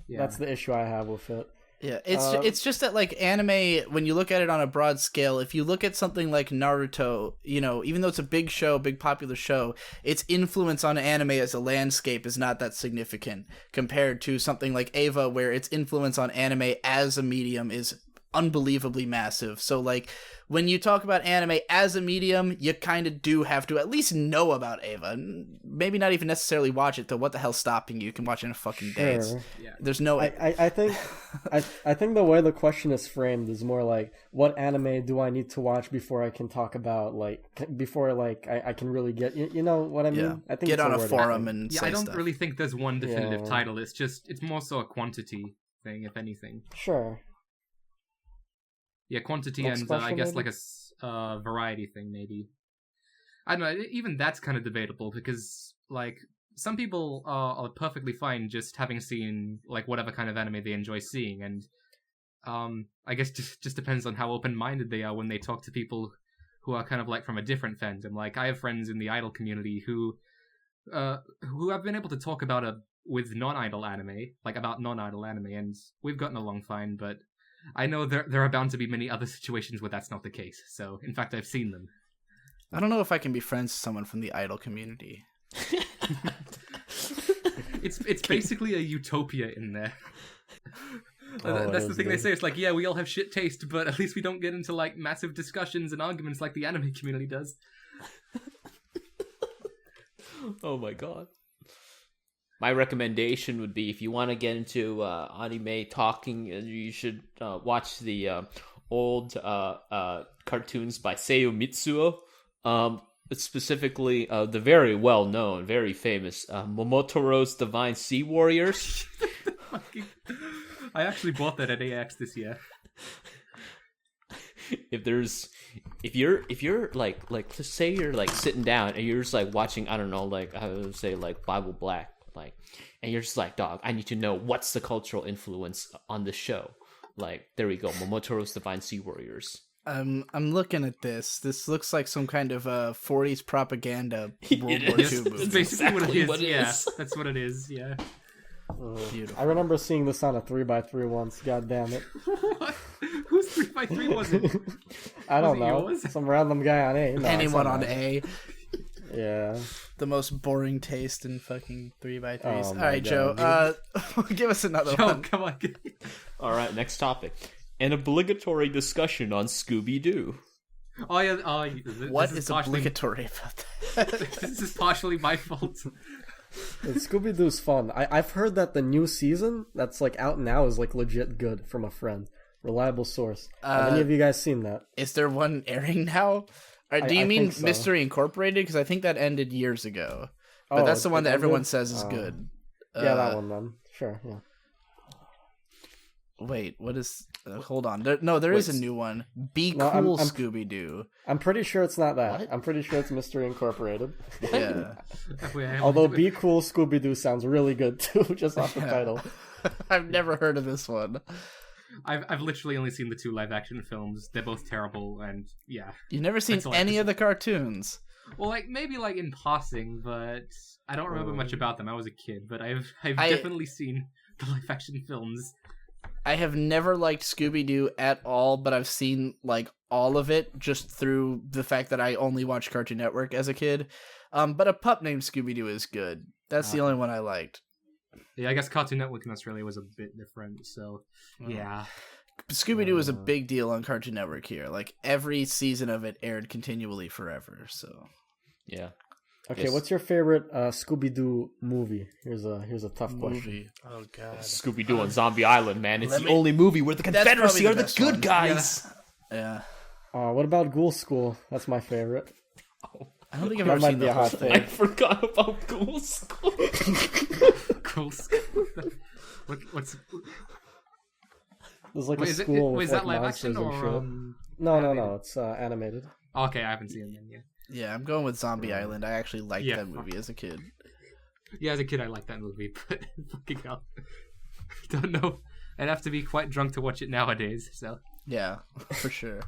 that's the issue I have with it. Yeah, it's just that like anime, when you look at it on a broad scale, if you look at something like Naruto, even though it's a big show, big popular show, its influence on anime as a landscape is not that significant compared to something like Eva, where its influence on anime as a medium is unbelievably massive. So like when you talk about anime as a medium, you kind of do have to at least know about Eva. Maybe not even necessarily watch it, though. What the hell's stopping you? You can watch it in a fucking day. There's no. I think I think the way the question is framed is more like, what anime do I need to watch before I can talk about, like, before like I can really get, you know what I mean? Yeah. I think Get on a forum and say I don't stuff. really think there's one definitive title. It's more so a quantity thing, if anything. Sure. Yeah, quantity Next and question, I guess maybe? like a variety thing, maybe. I don't know, even that's kind of debatable, because, like, some people are perfectly fine just having seen, like, whatever kind of anime they enjoy seeing, and I guess just depends on how open-minded they are when they talk to people who are kind of, like, from a different fandom. Like, I have friends in the idol community who I've been able to talk about with non-idol anime, like, about non-idol anime, and we've gotten along fine, but I know there are bound to be many other situations where that's not the case. So, in fact, I've seen them. I don't know if I can be friends with someone from the idol community. It's basically a utopia in there. That's the thing they say. It's like, yeah, we all have shit taste, but at least we don't get into like massive discussions and arguments like the anime community does. Oh my god. My recommendation would be, if you want to get into anime talking, you should watch the old cartoons by Seiyuu Mitsuo. Specifically, the very well-known, very famous Momotaro's Divine Sea Warriors. I actually bought that at AX this year. If you're like let's say you're like sitting down and you're just like watching, I don't know, like I would say like Bible Black, like, and you're just like, dog, I need to know what's the cultural influence on the show. Like, there we go, Momotaro's Divine Sea Warriors. I'm looking at this. This looks like some kind of 40s propaganda World War II That's movie. basically what it is. That's what it is. Yeah. Beautiful. I remember seeing this on a 3x3 once. God damn it! What? Whose 3x3 was it? I don't Was it know. yours? Some random guy on A. No, Anyone it's on not. A. Yeah. The most boring taste in fucking 3x3s. Oh All my right, God, Joe. Give us another Joe, one. come on. All right, next topic. An obligatory discussion on Scooby-Doo. Oh yeah. What this is partially, obligatory about that? This is partially my fault. Scooby-Doo's fun. I've heard that the new season that's like out now is like legit good from a friend. Reliable source. Have any of you guys seen that? Is there one airing now? Or do you I mean think so. Mystery Incorporated? Because I think that ended years ago. But Oh, that's the one that it everyone ended? says is good. Yeah, that one then. Sure, yeah. Wait, what is... hold on. There is a new one. Be No, Cool, I'm- Scooby-Doo. I'm pretty sure it's not that. What? I'm pretty sure it's Mystery Incorporated. Yeah. Although Be Cool Scooby-Doo sounds really good too, just off the title. I've never heard of this one. I've literally only seen the 2 live action films. They're both terrible, and yeah. You've never seen That's all I any have of the cartoons. Well, like maybe like in passing, but I don't remember much about them. I was a kid, but I've definitely seen the live action films. I have never liked Scooby-Doo at all, but I've seen like all of it just through the fact that I only watched Cartoon Network as a kid. But A Pup Named Scooby-Doo is good. That's the only one I liked. Yeah, I guess Cartoon Network in Australia was a bit different, so yeah. Scooby-Doo was a big deal on Cartoon Network here. Like every season of it aired continually forever. So Yeah. Okay, Yes. what's your favorite Scooby-Doo movie? Here's a tough question. movie. Oh god. Scooby-Doo on Zombie Island, man. It's let the me- only movie where the That's Confederacy probably are the the best good one. guys. Yeah. What about Ghoul School? That's my favorite. I don't think I've That ever might seen be the a whole hot thing. I take. forgot about Ghoul School. Cool. What's There's like wait, a is it, school was with that like live action monsters and or shit. No, it's animated. Okay, I haven't seen it then. Yeah. Yeah, I'm going with Zombie Island. I actually liked Yeah. that movie as a kid. Yeah, as a kid, I liked that movie, but fucking hell, don't know. I'd have to be quite drunk to watch it nowadays. So Yeah, for sure.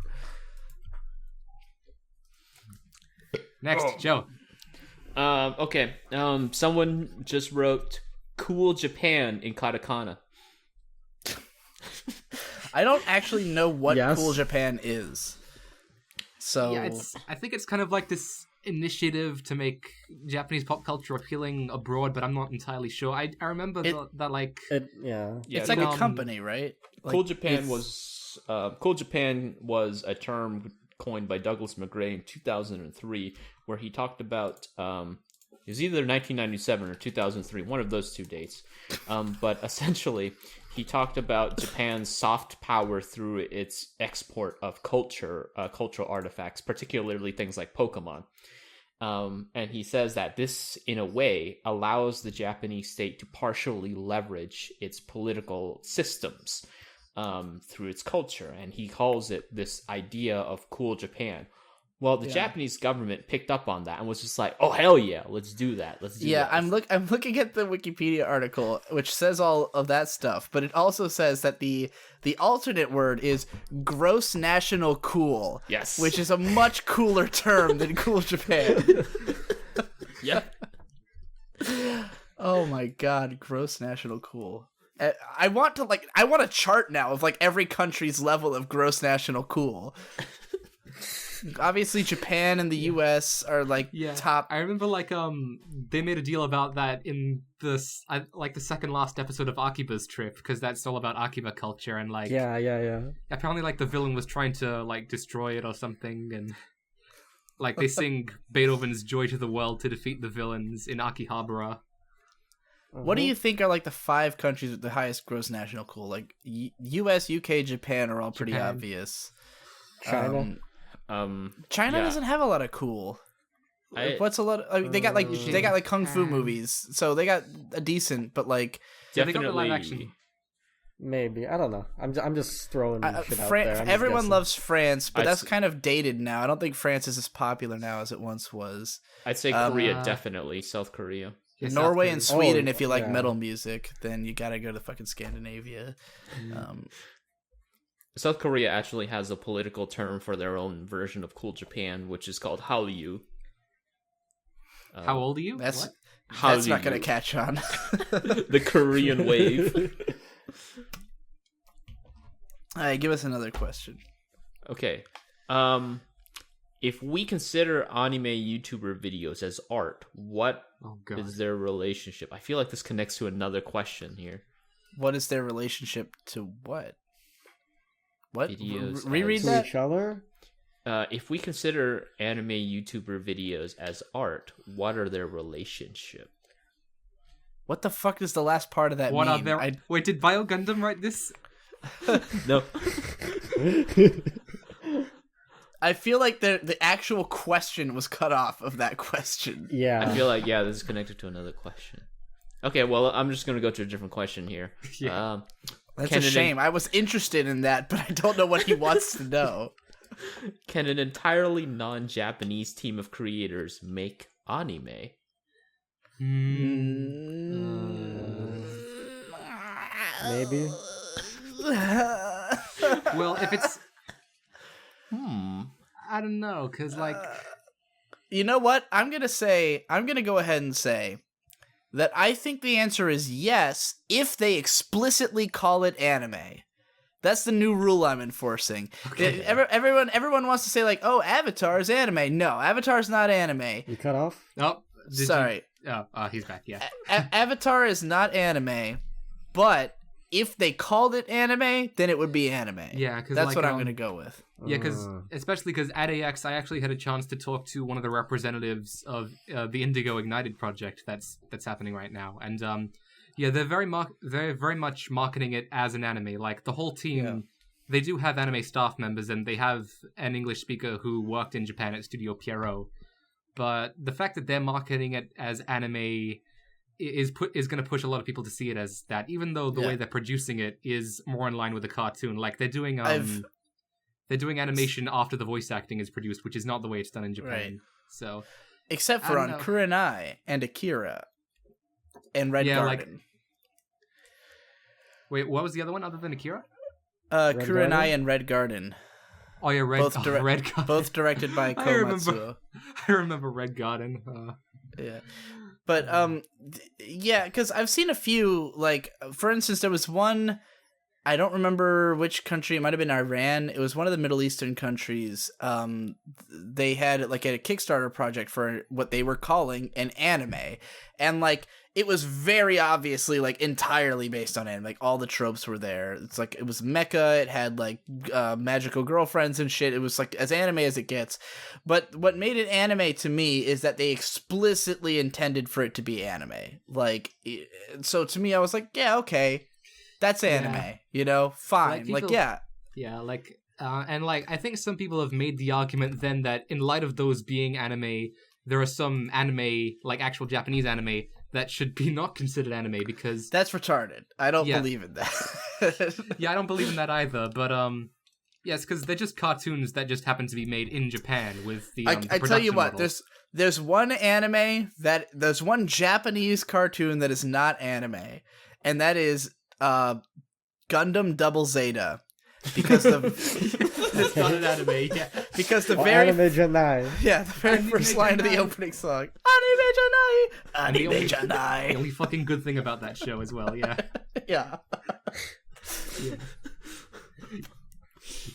next, Joe. Okay. Someone just wrote "Cool Japan" in katakana. I don't actually know what Yes. Cool Japan is. So Yeah, I think it's kind of like this initiative to make Japanese pop culture appealing abroad, but I'm not entirely sure. I remember that like Yeah, it's like a company, right? Like, Cool Japan was a term coined by Douglas McGray in 2003, where he talked about it was either 1997 or 2003, one of those two dates. But essentially, he talked about Japan's soft power through its export of cultural artifacts, particularly things like Pokemon. And he says that this, in a way, allows the Japanese state to partially leverage its political systems through its culture. And he calls it this idea of cool Japan. Well, the Japanese government picked up on that and was just like, "Oh hell yeah, let's do that. Let's do that." I'm looking at the Wikipedia article, which says all of that stuff, but it also says that the alternate word is gross national cool. Yes, which is a much cooler term than cool Japan. Yeah. Oh my god, gross national cool. I want a chart now of like every country's level of gross national cool. Obviously, Japan and the U.S. are like top. I remember they made a deal about that in the second last episode of Akiba's trip, because that's all about Akiba culture and like apparently like the villain was trying to like destroy it or something, and like they sing Beethoven's "Joy to the World" to defeat the villains in Akihabara. What do you think are like the 5 countries with the highest gross national cool? Like U.S., U.K., Japan are all pretty obvious. China. China doesn't have a lot of cool. What's a lot of, they got like kung fu movies, so they got a decent, but like definitely maybe, I don't know. I'm just throwing shit out there. Everyone loves France, but that's kind of dated now. I don't think France is as popular now as it once was. I'd say Korea, definitely. South Korea. Yeah, Norway and Sweden, if you like metal music, then you gotta go to fucking Scandinavia. South Korea actually has a political term for their own version of cool Japan, which is called Hallyu. How old are you? That's not going to catch on. The Korean wave. All right, give us another question. Okay. If we consider anime YouTuber videos as art, what is their relationship? I feel like this connects to another question here. What is their relationship to what? What? Videos Reread as... that? To each other? If we consider anime YouTuber videos as art, what are their relationship? What the fuck does the last part of that mean? Are their... Wait, did Bio Gundam write this? No. I feel like the actual question was cut off of that question. Yeah. I feel like, this is connected to another question. Okay, well, I'm just going to go to a different question here. Yeah. That's a shame. I was interested in that, but I don't know what he wants to know. Can an entirely non-Japanese team of creators make anime? Maybe. Well, if it's... I don't know, because, like... You know what? I'm going to go ahead and say that I think the answer is yes if they explicitly call it anime. That's the new rule I'm enforcing. Okay. Everyone wants to say like, "Oh, Avatar is anime." No, Avatar is not anime. You cut off? Oh, sorry. He's back. Yeah. Avatar is not anime, but if they called it anime, then it would be anime. Yeah, because that's what I'm going to go with. Yeah, especially because at AX, I actually had a chance to talk to one of the representatives of the Indigo Ignited project that's happening right now, and they're very much marketing it as an anime. Like the whole team, they do have anime staff members, and they have an English speaker who worked in Japan at Studio Pierrot. But the fact that they're marketing it as anime is going to push a lot of people to see it as that, even though the way they're producing it is more in line with the cartoon. Like they're doing animation after the voice acting is produced, which is not the way it's done in Japan. Right. So, except for on Kurenai and Akira and Red Garden. Wait, what was the other one other than Akira? Kurenai and Red Garden. Oh yeah, Red Garden. Both directed by Komatsuo. I remember Red Garden. Yeah. But because I've seen a few, like for instance, there was one. I don't remember which country. It might have been Iran. It was one of the Middle Eastern countries. They had like a Kickstarter project for what they were calling an anime, and like it was very obviously like entirely based on anime. Like all the tropes were there. It's like it was mecha. It had like magical girlfriends and shit. It was like as anime as it gets. But what made it anime to me is that they explicitly intended for it to be anime. Like, so to me, I was like, yeah, okay. That's anime, you know, fine. Like, yeah. Yeah, like, and like, I think some people have made the argument then that in light of those being anime, there are some anime, like actual Japanese anime, that should be not considered anime because... That's retarded. I don't believe in that. Yeah, I don't believe in that either, but, yes, because they're just cartoons that just happen to be made in Japan with the, I tell you what, model. there's one anime there's one Japanese cartoon that is not anime, and that is... Gundam Double Zeta, because it's not an anime, yeah. Because the Anime Janai. Yeah, the very first line of the opening song, Anime Janai. The only fucking good thing about that show as well, yeah. Yeah.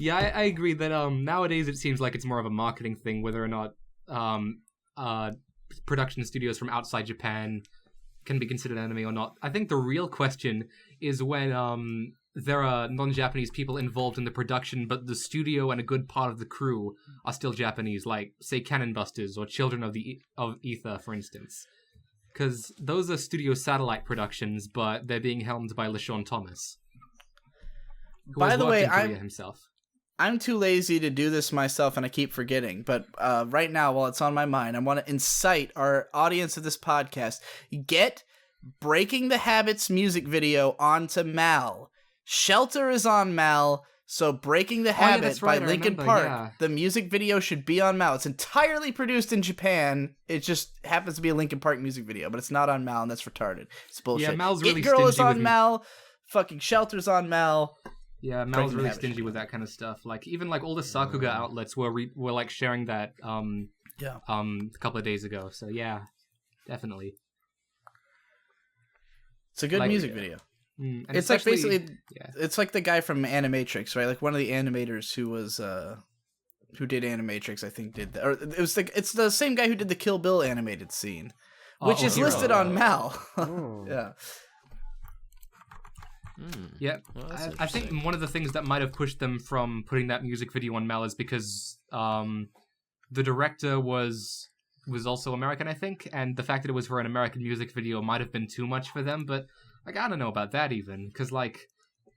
Yeah, I agree that nowadays it seems like it's more of a marketing thing, whether or not production studios from outside Japan can be considered anime or not. I think the real question is when there are non-Japanese people involved in the production, but the studio and a good part of the crew are still Japanese, like, say, Cannon Busters or Children of Ether, for instance. Because those are studio satellite productions, but they're being helmed by LaShawn Thomas. By the way, himself. I'm too lazy to do this myself, and I keep forgetting. But right now, while it's on my mind, I want to incite our audience of this podcast. Get Breaking the Habits music video onto Mal. Shelter is on Mal, so Breaking the Habit by Linkin Park. The music video should be on Mal. It's entirely produced in Japan. It just happens to be a Linkin Park music video, but it's not on Mal, and that's retarded. It's bullshit. Yeah, Mal's really It Girl is on Mal. Fucking Shelter's on Mal. Yeah, Mal's really stingy with that kind of stuff. Like even like all the Sakuga outlets were like sharing that a couple of days ago. So yeah, definitely. It's a good music video. It's like basically it's like the guy from Animatrix, right? Like one of the animators who was who did Animatrix, I think did that. Or it's the same guy who did the Kill Bill animated scene, which is listed on Mal. Yeah. Yeah, well, I think one of the things that might have pushed them from putting that music video on Mal is because the director was also American, I think, and the fact that it was for an American music video might have been too much for them. But like, I don't know about that even, because like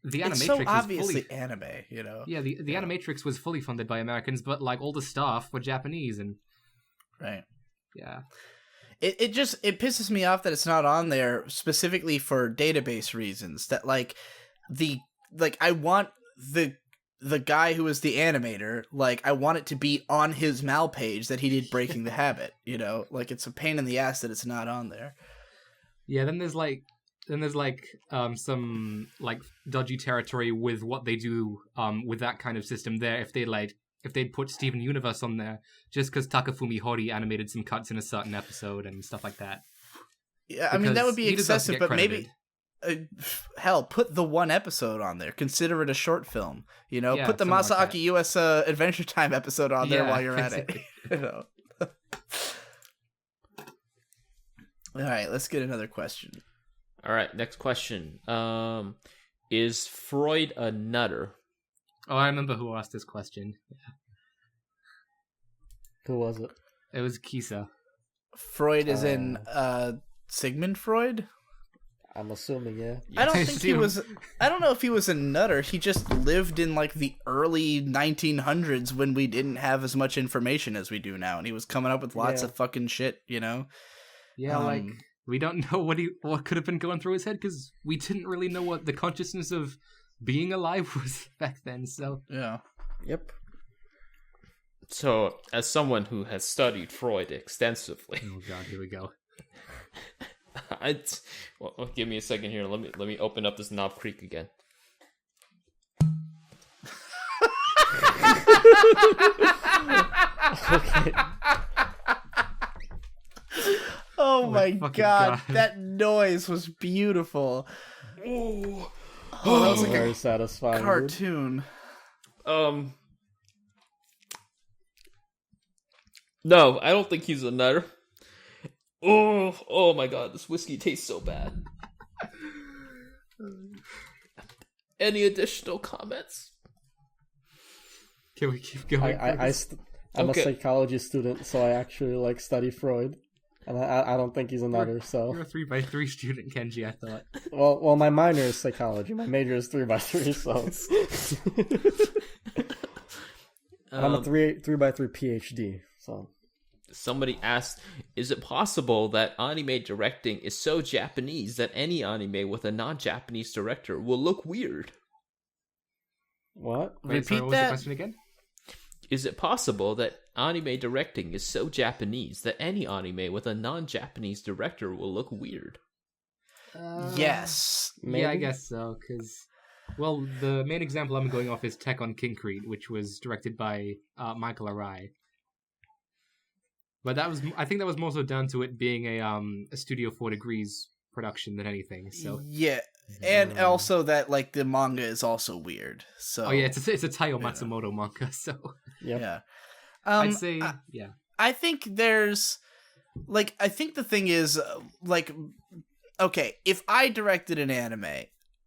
the Animatrix it's so was obviously fully anime, you know. Yeah, the Animatrix was fully funded by Americans, but like all the staff were Japanese and right. Yeah. It just pisses me off that it's not on there specifically for database reasons. That I want the guy who is the animator, like I want it to be on his Mal page that he did Breaking the Habit, you know? Like it's a pain in the ass that it's not on there. Yeah, then there's some like dodgy territory with what they do with that kind of system there if they'd put Steven Universe on there, just because Takafumi Hori animated some cuts in a certain episode and stuff like that. Yeah, I mean, that would be excessive, but maybe... hell, put the one episode on there. Consider it a short film. You know, put the Masaaki like US Adventure Time episode on there while you're at it. You know? All right, let's get another question. All right, next question. Is Freud a nutter? Oh, I remember who asked this question. Yeah. Who was it? It was Kisa. Freud is in Sigmund Freud? I'm assuming, yeah. I don't think he was... I don't know if he was a nutter. He just lived in, like, the early 1900s when we didn't have as much information as we do now, and he was coming up with lots of fucking shit, you know? Yeah, like, we don't know what could have been going through his head, because we didn't really know what the consciousness of being alive was back then, so... Yeah. Yep. So, as someone who has studied Freud extensively... Oh god, here we go. Well, give me a second here. Let me open up this Knob Creek again. Okay. Oh my god, that noise was beautiful. Ooh. Oh, that was like Very a satisfying. Dude. cartoon. No, I don't think he's a nutter. Oh my god, this whiskey tastes so bad. Any additional comments? Can we keep going? I'm Okay. a psychology student, so I actually like study Freud, and I don't think he's a nutter. So You're a 3x3 student, Kenji, I thought. well, my minor is psychology. My major is 3x3. So I'm a 3x3 PhD. So Somebody asked, is it possible that anime directing is so Japanese that any anime with a non-Japanese director will look weird? what? Wait, sorry, Repeat what was the that? question again? Is it possible that anime directing is so Japanese that any anime with a non-Japanese director will look weird? Yes. Yeah, I Maybe? guess so, because... Well, the main example I'm going off is Tech on Concrete, which was directed by Michael Arai. But I think that was more so down to it being a Studio 4 Degrees production than anything, so... Yeah. And also that like the manga is also weird. So Oh yeah, it's a Taiyo Matsumoto manga, so... Yep. yeah. I'd say, yeah. I think there's like I think the thing is like okay, if I directed an anime,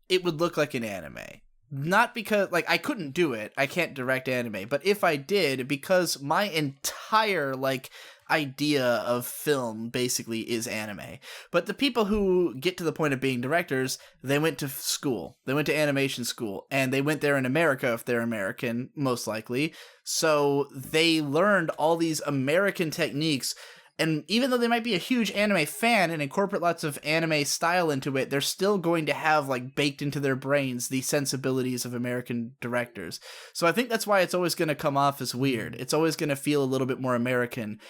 it would look like an anime. Not because like I couldn't do it. I can't direct anime, but if I did, because my entire like idea of film basically is anime. But the people who get to the point of being directors, they went to school. They went to animation school, and they went there in America if they're American, most likely. So they learned all these American techniques. And even though they might be a huge anime fan and incorporate lots of anime style into it, they're still going to have like baked into their brains the sensibilities of American directors. So I think that's why it's always going to come off as weird. It's always going to feel a little bit more American.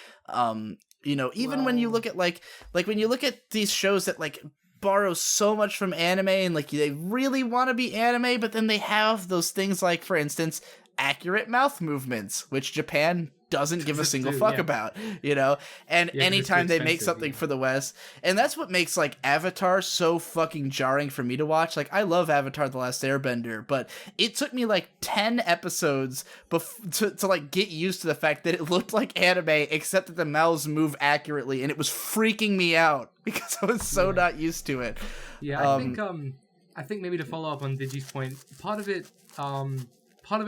Even when you look at like when you look at these shows that like borrow so much from anime and like they really want to be anime, but then they have those things like, for instance, accurate mouth movements, which Japan doesn't give a single fuck about, you know? And Yeah, 'cause it's too anytime they make expensive, something yeah. for the West, and that's what makes like Avatar so fucking jarring for me to watch. Like I love Avatar: The Last Airbender, but it took me like 10 episodes to like get used to the fact that it looked like anime except that the mouths move accurately, and it was freaking me out because I was so not used to it. Yeah, I think maybe to follow up on Digi's point, part of it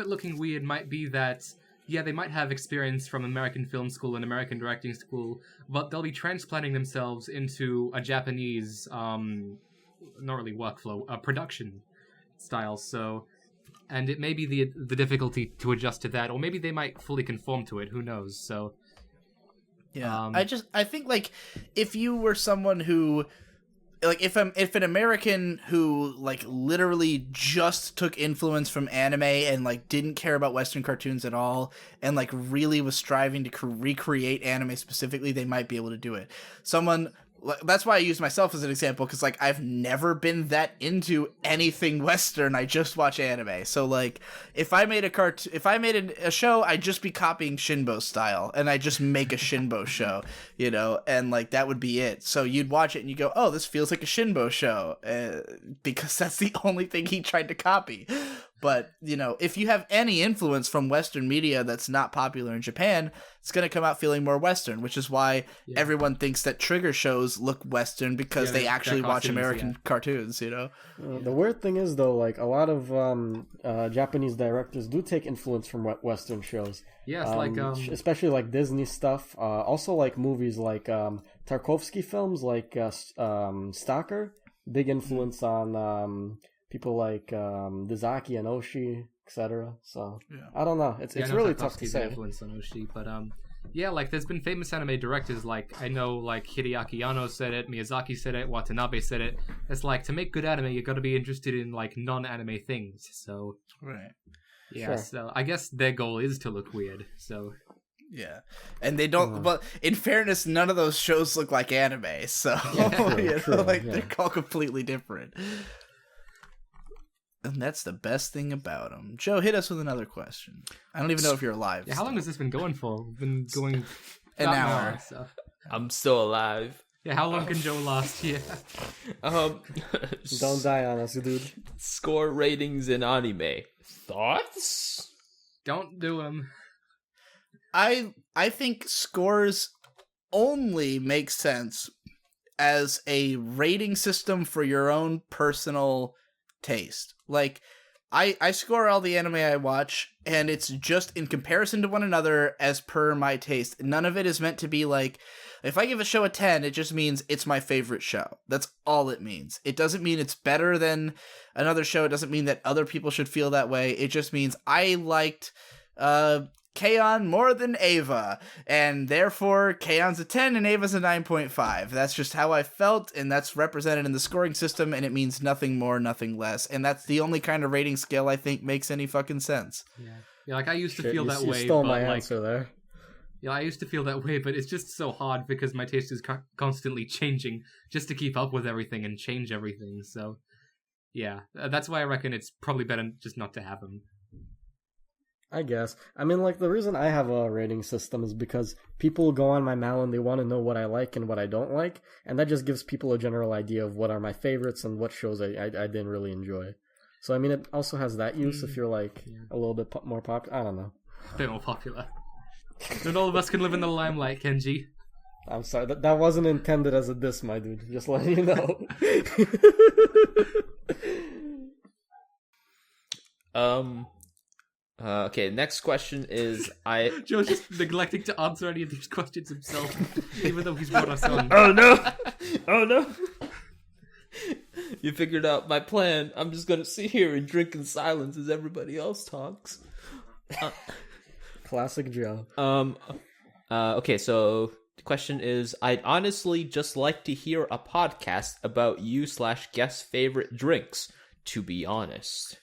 looking weird might be that, yeah, they might have experience from American film school and American directing school, but they'll be transplanting themselves into a Japanese, not really workflow, production style, so... And it may be the difficulty to adjust to that, or maybe they might fully conform to it, who knows, so... Yeah, I think like if you were someone who, like if an American who like literally just took influence from anime and like didn't care about Western cartoons at all and like really was striving to recreate anime specifically, they might be able to do it. That's why I use myself as an example, because like I've never been that into anything Western. I just watch anime. So like if I made a show, I'd just be copying Shinbo style, and I just make a Shinbo show, you know, and like that would be it. So you'd watch it and you go, oh, this feels like a Shinbo show, because that's the only thing he tried to copy. But, you know, if you have any influence from Western media that's not popular in Japan, it's going to come out feeling more Western, which is why everyone thinks that Trigger shows look Western, because they actually watch cartoons, American cartoons, you know? The weird thing is, though, like, a lot of Japanese directors do take influence from Western shows. Yeah, it's like... especially, like, Disney stuff. Also, like, movies like Tarkovsky films, like Stalker. Big influence on people like Dezaki and Oshii, etc. So, I don't know. It's really tough to say. Influence on Oshii, but yeah, like there's been famous anime directors, like I know like Hideaki Anno said it, Miyazaki said it, Watanabe said it. It's like, to make good anime, you got to be interested in like non-anime things. So Right. yeah, Sure. so I guess their goal is to look weird. So Yeah. And they don't, but in fairness, none of those shows look like anime, so, they're all completely different. And that's the best thing about them. Joe, hit us with another question. I don't even know if you're alive. yeah, how long has this been going for? We've been going An hour. So. I'm still alive. Yeah, how long can Joe last here? Don't die on us, dude. Score ratings in anime. Thoughts? Don't do them. I think scores only make sense as a rating system for your own personal taste. Like, I score all the anime I watch, and it's just in comparison to one another as per my taste. None of it is meant to be like, if I give a show a 10, it just means it's my favorite show. That's all it means. It doesn't mean it's better than another show. It doesn't mean that other people should feel that way. It just means I liked K-On! More than Ava, and therefore K-On's a 10 and Ava's a 9.5. That's just how I felt, and that's represented in the scoring system, and it means nothing more, nothing less. And that's the only kind of rating scale I think makes any fucking sense. Yeah, like I used to feel that way. You stole but, my like, answer there. Yeah, I used to feel that way, but it's just so hard because my taste is constantly changing just to keep up with everything and change everything. So, yeah, that's why I reckon it's probably better just not to have them. I guess. I mean, like, the reason I have a rating system is because people go on my Mal and they want to know what I like and what I don't like, and that just gives people a general idea of what are my favorites and what shows I didn't really enjoy. So, I mean, it also has that use if you're, like, a little bit more popular. I don't know. A bit more popular. Not all of us can live in the limelight, Kenji. I'm sorry, that wasn't intended as a diss, my dude. Just letting you know. Okay, next question is Joe's just neglecting to answer any of these questions himself, even though he's brought us on. Oh no! Oh no! You figured out my plan. I'm just gonna sit here and drink in silence as everybody else talks. Classic Joe. Okay, so the question is, I'd honestly just like to hear a podcast about you/guest favorite drinks, to be honest.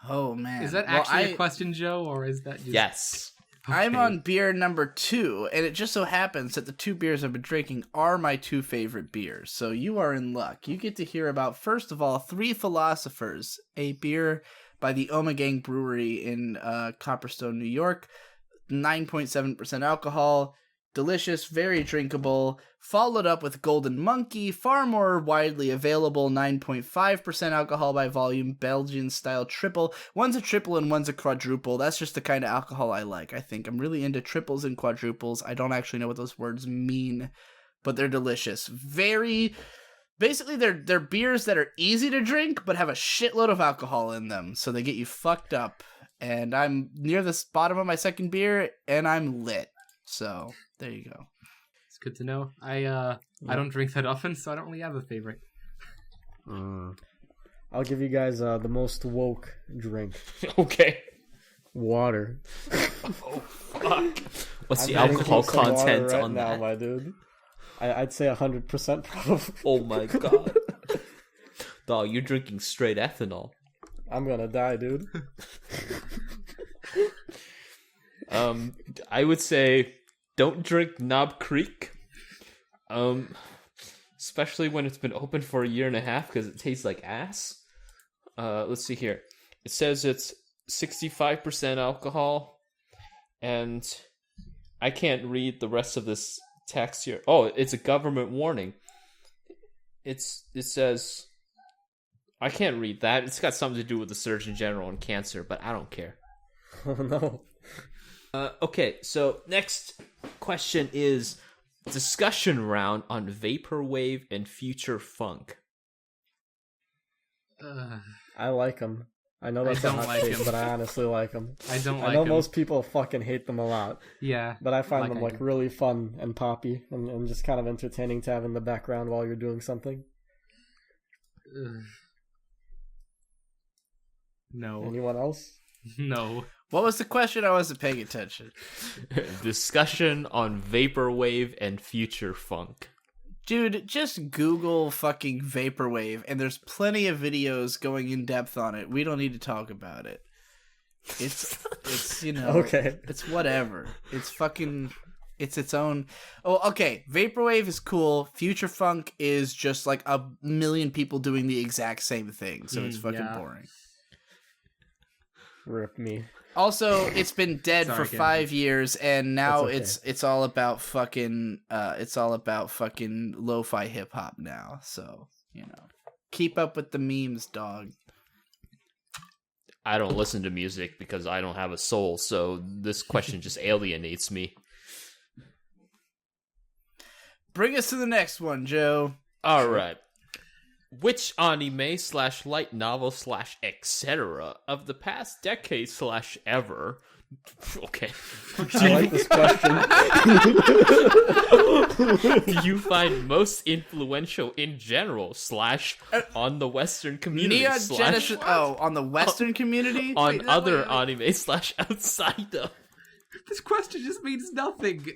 Oh, man. Is that actually a question, Joe, or is that just... Yes. Okay. I'm on beer number 2, and it just so happens that the 2 beers I've been drinking are my 2 favorite beers. So you are in luck. You get to hear about, first of all, 3 Philosophers, a beer by the Omegang Brewery in Copperstone, New York. 9.7% alcohol. Delicious, very drinkable. Followed up with Golden Monkey, far more widely available, 9.5% alcohol by volume, Belgian-style triple. One's a triple and one's a quadruple. That's just the kind of alcohol I like, I think. I'm really into triples and quadruples. I don't actually know what those words mean, but they're delicious. Basically, they're beers that are easy to drink, but have a shitload of alcohol in them, so they get you fucked up. And I'm near the bottom of my second beer, and I'm lit. So, there you go. It's good to know. I don't drink that often, so I don't really have a favorite. I'll give you guys the most woke drink. Okay. Water. Oh, fuck. What's the alcohol content right on now, that? my dude? I'd say 100% probably. Oh my god. Dog, you're drinking straight ethanol. I'm gonna die, dude. I would say don't drink Knob Creek. Especially when it's been open for a year and a half because it tastes like ass. Let's see here. It says it's 65% alcohol, and I can't read the rest of this text here. Oh, it's a government warning. It says I can't read that. It's got something to do with the Surgeon General and cancer, but I don't care. Oh no. Okay, so next question is discussion round on Vaporwave and Future Funk. I like them. I know that's I a don't hot like take, 'em. but I honestly like them. I don't I like know them. most people fucking hate them a lot, Yeah. but I find Like them I like do. really fun and poppy and just kind of entertaining to have in the background while you're doing something. No. Anyone else? No. What was the question? I wasn't paying attention. Discussion on Vaporwave and Future Funk. Dude, just Google fucking Vaporwave, and there's plenty of videos going in depth on it. We don't need to talk about it. It's you know, Okay. it's whatever. It's fucking, it's its own. Oh, okay. Vaporwave is cool. Future Funk is just like a million people doing the exact same thing, so it's fucking yeah. boring. Rip me. Also, it's been dead Sorry, for Ken. 5 years, and now That's okay. it's all about fucking lo-fi hip hop now. So keep up with the memes, dog. I don't listen to music because I don't have a soul, so this question just alienates me. Bring us to the next one, Joe. All right. Which anime / light novel / etc. of the past decade / ever? Okay. I like this question. Do you find most influential in general / on the Western community Neon / Genesis. Oh, on the Western community. on Wait, other wait. anime / outside of? This question just means nothing.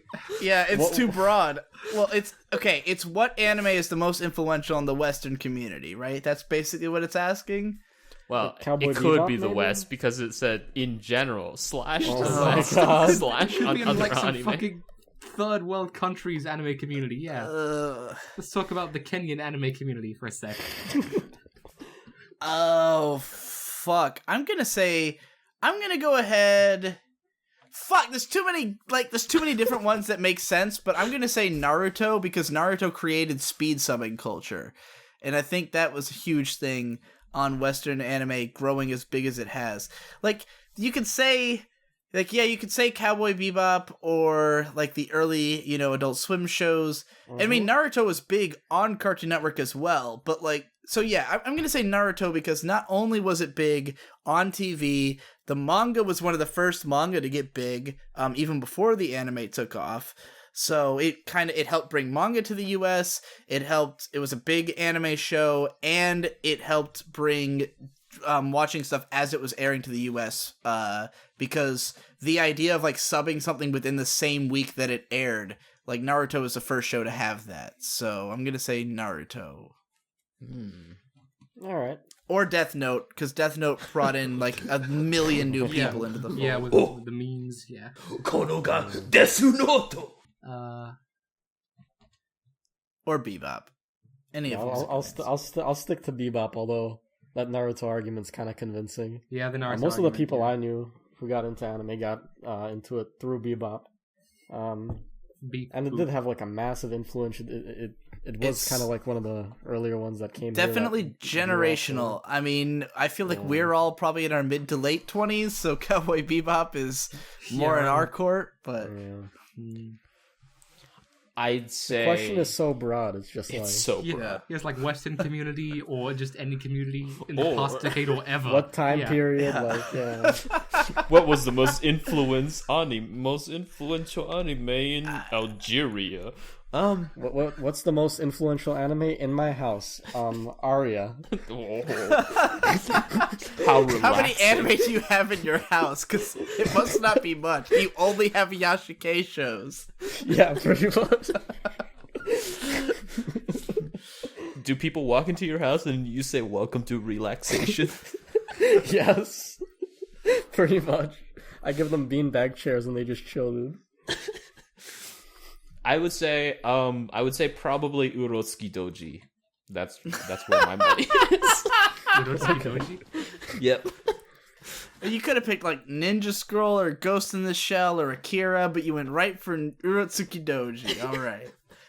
Yeah, it's What- too broad. Well, it's okay. It's what anime is the most influential in the Western community, right? That's basically what it's asking. Well, Like Cowboy it could Bebop, be the maybe? West because it said in general / Oh the my West God. / Could on be in other like some anime. fucking third world countries anime community. Yeah. Let's talk about the Kenyan anime community for a sec. Oh fuck! I'm gonna go ahead. Fuck! There's too many different ones that make sense, but I'm gonna say Naruto because Naruto created speed subbing culture, and I think that was a huge thing on Western anime growing as big as it has. Like you could say. You could say Cowboy Bebop or like the early, Adult Swim shows. I mean, Naruto was big on Cartoon Network as well, but I'm going to say Naruto because not only was it big on TV, the manga was one of the first manga to get big, even before the anime took off. So it helped bring manga to the US. It was a big anime show, and it helped bring watching stuff as it was airing to the US, because the idea of like subbing something within the same week that it aired, like Naruto was the first show to have that. So I'm gonna say Naruto All right. or Death Note, because Death Note brought in like a million new people into the fold. Yeah, with the memes. Yeah. Kono ga Desu Note. Or Bebop. Any of these. I'll stick to Bebop, although that Naruto argument's kind of convincing. Yeah, the Naruto. Most of the argument, people yeah. I knew who got into anime got into it through Bebop. And it did have like a massive influence. It was kind of like one of the earlier ones that came. Definitely here that generational. I mean, I feel like we're all probably in our mid to late 20s, so Cowboy Bebop is more in our court, but I'd say The question is so broad. It's just it's like so Yeah, broad. it's like Western community or just any community in the past decade or ever. what time Yeah. period? Like What was the most influential anime in Algeria? what's the most influential anime in my house? Arya. How how many relaxing. anime do you have in your house? Because it must not be much. You only have Yashike shows. Yeah, pretty much. Do people walk into your house and you say welcome to relaxation? Yes, pretty much. I give them beanbag chairs and they just chill, dude. I would say probably Urotsuki Doji. That's where my money is. Doji. Yep. You could have picked like Ninja Scroll or Ghost in the Shell or Akira, but you went right for Urotsuki Doji. All right,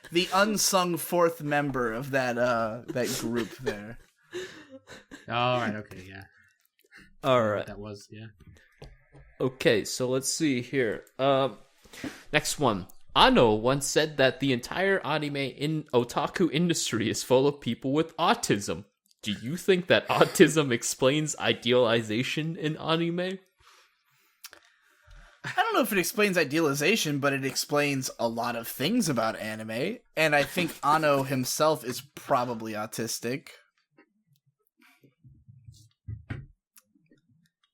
the unsung fourth member of that group there. All right. Okay. Yeah. All right. That was yeah. Okay, so let's see here. Next one. Ano once said that the entire anime in otaku industry is full of people with autism. Do you think that autism explains idealization in anime? I don't know if it explains idealization, but it explains a lot of things about anime, and I think Ano himself is probably autistic.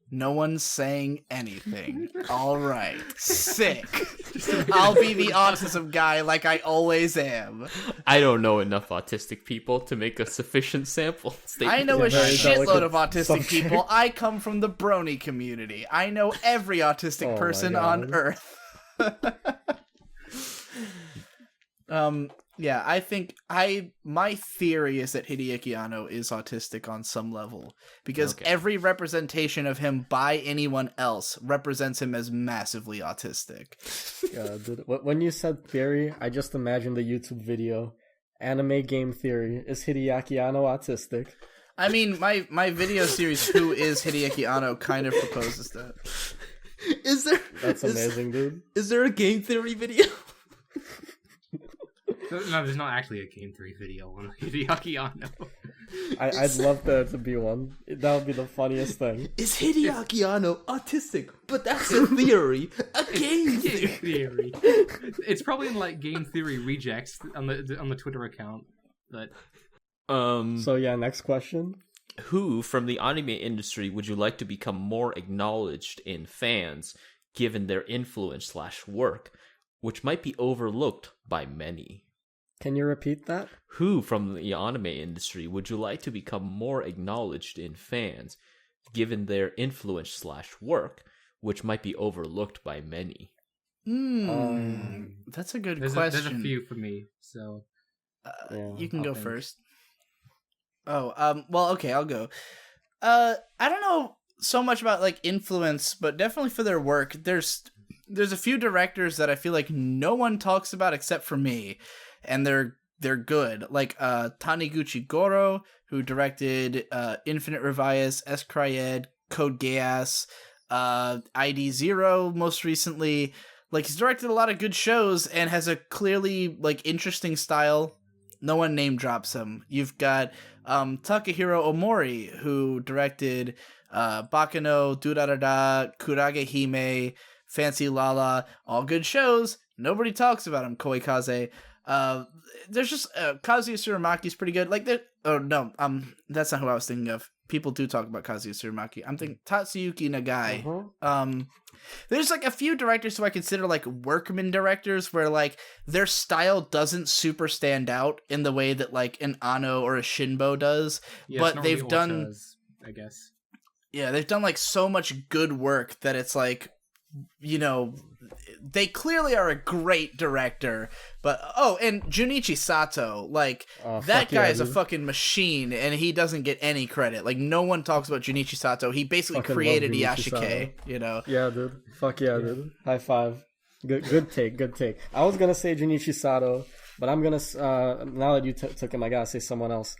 No one's saying anything. All right. Sick. I'll be the autism guy like I always am. I don't know enough autistic people to make a sufficient sample statement. I know a very shitload of delicate autistic subject. people. I come from the brony community. I know every autistic Oh my person God. on Earth. Yeah, I think my theory is that Hideaki Anno is autistic on some level because Okay. every representation of him by anyone else represents him as massively autistic. Yeah, dude. When you said theory, I just imagined the YouTube video. Anime game theory. Is Hideaki Anno autistic? I mean, my video series "Who is Hideaki Anno" kind of proposes that. Is there? That's amazing, dude. Is there a game theory video? No, there's not actually a Game 3 video on Hideaki Anno. I'd love there to be one. That would be the funniest thing. Is Hideaki Anno autistic? But that's a theory. A game Game theory. theory. It's probably in like Game Theory rejects on the Twitter account. But So yeah, next question. Who from the anime industry would you like to become more acknowledged in fans, given their influence/work, which might be overlooked by many? Can you repeat that? Who from the anime industry would you like to become more acknowledged in fans, given their influence/work, which might be overlooked by many? That's a good there's question. a few for me. So Yeah, You can I'll go think. first. Oh, well, okay, I'll go. I don't know so much about like influence, but definitely for their work, there's a few directors that I feel like no one talks about except for me, and they're good. Like Taniguchi Goro, who directed Infinite Revias, S. Cryed, Code Geass, ID Zero most recently. Like he's directed a lot of good shows and has a clearly like interesting style. No one name drops him. You've got Takahiro Omori, who directed Bakano, Durarara, Kurage Hime, Fancy Lala, all good shows. Nobody talks about him. Koikaze. There's just Kazuya Tsuramaki's pretty good. Like that's not who I was thinking of. People do talk about Kazuya Tsurumaki. I'm thinking Tatsuyuki Nagai. There's like a few directors who I consider like workman directors where like their style doesn't super stand out in the way that like an Ano or a Shinbo does, yeah, but it's not they've really done authors, I guess. yeah, they've done like so much good work that it's like, you know, they clearly are a great director. But and Junichi Sato, like that fuck guy yeah, is a dude. fucking machine, and he doesn't get any credit. Like no one talks about Junichi Sato. He basically Fucking created love Junichi Iyashike, you know. Yeah, dude. Fuck yeah, dude. High five. Good take. I was gonna say Junichi Sato, but I'm gonna now that you took him, I gotta say someone else.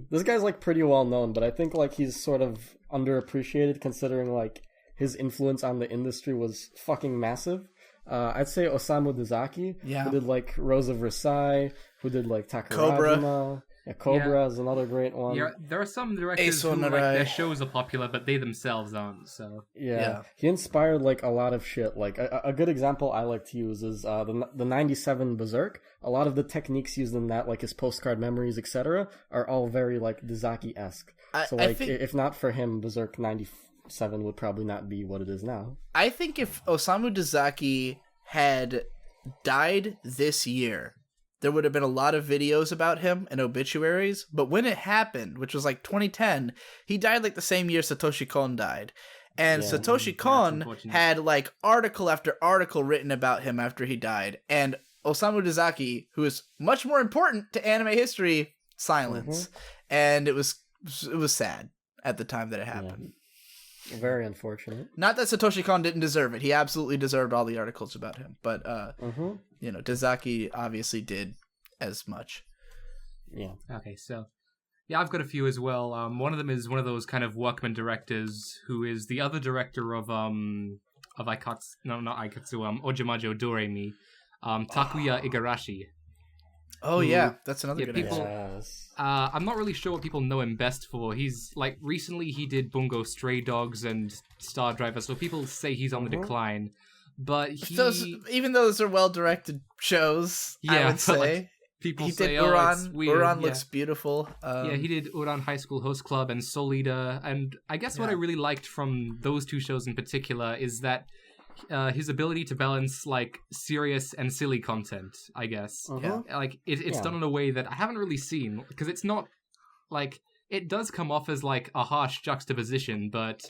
This guy's like pretty well known, but I think like he's sort of underappreciated considering like his influence on the industry was fucking massive. I'd say Osamu Dezaki, Yeah. who did like Rose of Versailles, who did like Takarajima. Cobra. Yeah, Cobra is another great one. Yeah, there are some directors Ace who like Onorai. their shows are popular, but they themselves aren't. So Yeah. He inspired like a lot of shit. Like a good example I like to use is the 97 Berserk. A lot of the techniques used in that, like his postcard memories, etc., are all very like Dezaki-esque. So I like think- if not for him, Berserk 97 would probably not be what it is now. I think if Osamu Dezaki had died this year, there would have been a lot of videos about him and obituaries. But when it happened, which was like 2010, he died like the same year Satoshi Kon died. And Yeah, Satoshi Kon unfortunate. had like article after article written about him after he died. And Osamu Dezaki, who is much more important to anime history, silence. And it was sad at the time that it happened. Very unfortunate. Not that Satoshi Kon didn't deserve it. He absolutely deserved all the articles about him. But, you know, Dezaki obviously did as much. Yeah. okay, so yeah, I've got a few as well. One of them is one of those kind of workman directors who is the other director of Aikatsu, no, not Aikatsu, Ojamajo Doremi, Takuya Igarashi. Oh, yeah. That's another yeah, good people- answer. Yes. I'm not really sure what people know him best for. He's like recently he did Bungo Stray Dogs and Star Driver, so people say he's on the decline. But he, Even though those are well-directed shows, I Yeah, would but, say. like, people He say, did "Oh, Uran. it's weird." Uran yeah. looks beautiful. Yeah, he did Uran High School Host Club and Soul Eater, and I guess what I really liked from those two shows in particular is that his ability to balance like serious and silly content. I guess, like it's done in a way that I haven't really seen because it's not like it does come off as like a harsh juxtaposition, but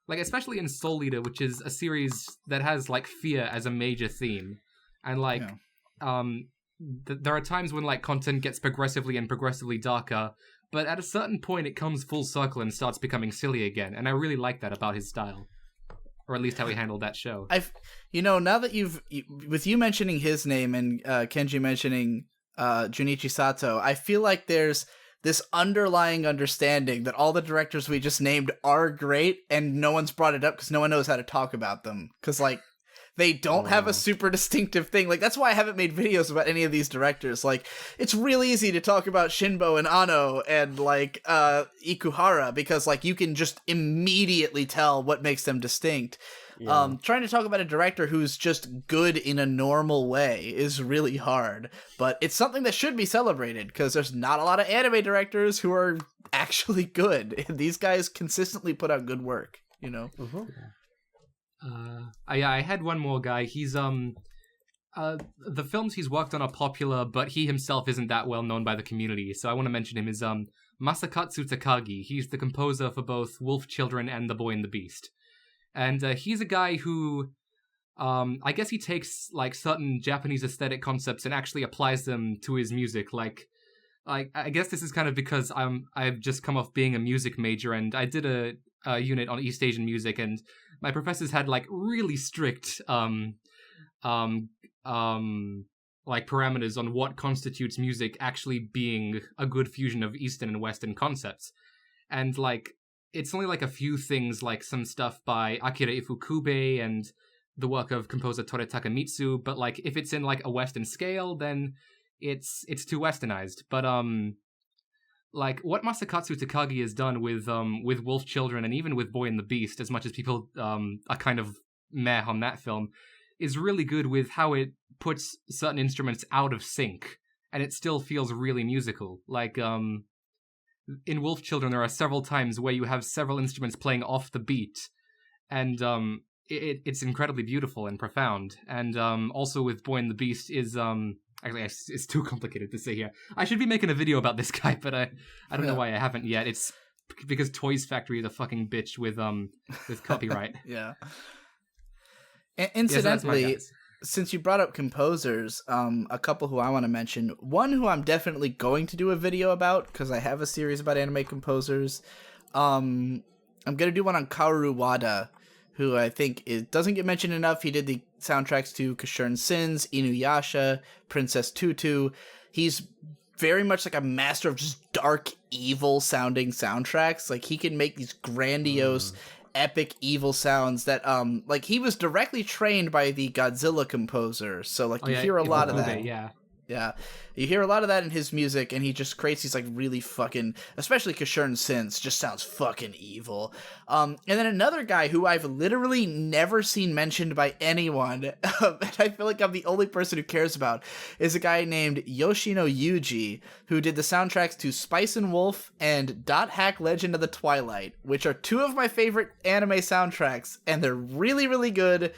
like especially in Soul Eater, which is a series that has like fear as a major theme, and like there are times when like content gets progressively darker, but at a certain point it comes full circle and starts becoming silly again, and I really like that about his style, or at least how he handled that show. Now that with you mentioning his name and Kenji mentioning Junichi Sato, I feel like there's this underlying understanding that all the directors we just named are great, and no one's brought it up because no one knows how to talk about them. Because, like, they don't have a super distinctive thing. Like, that's why I haven't made videos about any of these directors. Like, it's real easy to talk about Shinbo and Ano and, like, Ikuhara, because, like, you can just immediately tell what makes them distinct. Yeah. Trying to talk about a director who's just good in a normal way is really hard, but it's something that should be celebrated because there's not a lot of anime directors who are actually good. These guys consistently put out good work, you know? I had one more guy. He's the films he's worked on are popular, but he himself isn't that well known by the community, so I want to mention him. Is Masakatsu Takagi. He's the composer for both Wolf Children and The Boy and the Beast. And he's a guy who, I guess he takes like certain Japanese aesthetic concepts and actually applies them to his music. Like I guess this is kind of because I've just come off being a music major, and I did a unit on East Asian music, and my professors had like really strict like parameters on what constitutes music actually being a good fusion of Eastern and Western concepts, and like. It's only like a few things, like some stuff by Akira Ifukube and the work of composer Tore Takamitsu, but like if it's in like a Western scale, then it's too westernized. But like what Masakatsu Takagi has done with Wolf Children and even with Boy and the Beast, as much as people are kind of meh on that film, is really good with how it puts certain instruments out of sync and it still feels really musical. Like in Wolf Children, there are several times where you have several instruments playing off the beat, and it's incredibly beautiful and profound. And also with Boy and the Beast is actually it's too complicated to say here. I should be making a video about this guy, but I don't know why I haven't yet. It's because Toys Factory is a fucking bitch with copyright. Yeah. Incidentally, since you brought up composers, a couple who I want to mention. One who I'm definitely going to do a video about, because I have a series about anime composers. I'm going to do one on Kaoru Wada, who I think doesn't get mentioned enough. He did the soundtracks to Kashurn Sins, Inuyasha, Princess Tutu. He's very much like a master of just dark, evil sounding soundtracks. Like, he can make these grandiose... epic evil sounds that like he was directly trained by the Godzilla composer, so like you hear a lot of that. Yeah, you hear a lot of that in his music, and he just creates these like really fucking, especially Kashurn Sins, just sounds fucking evil. And then another guy who I've literally never seen mentioned by anyone, and I feel like I'm the only person who cares about, is a guy named Yoshino Yuji, who did the soundtracks to Spice and Wolf and Dot Hack Legend of the Twilight, which are two of my favorite anime soundtracks, and they're really, really good.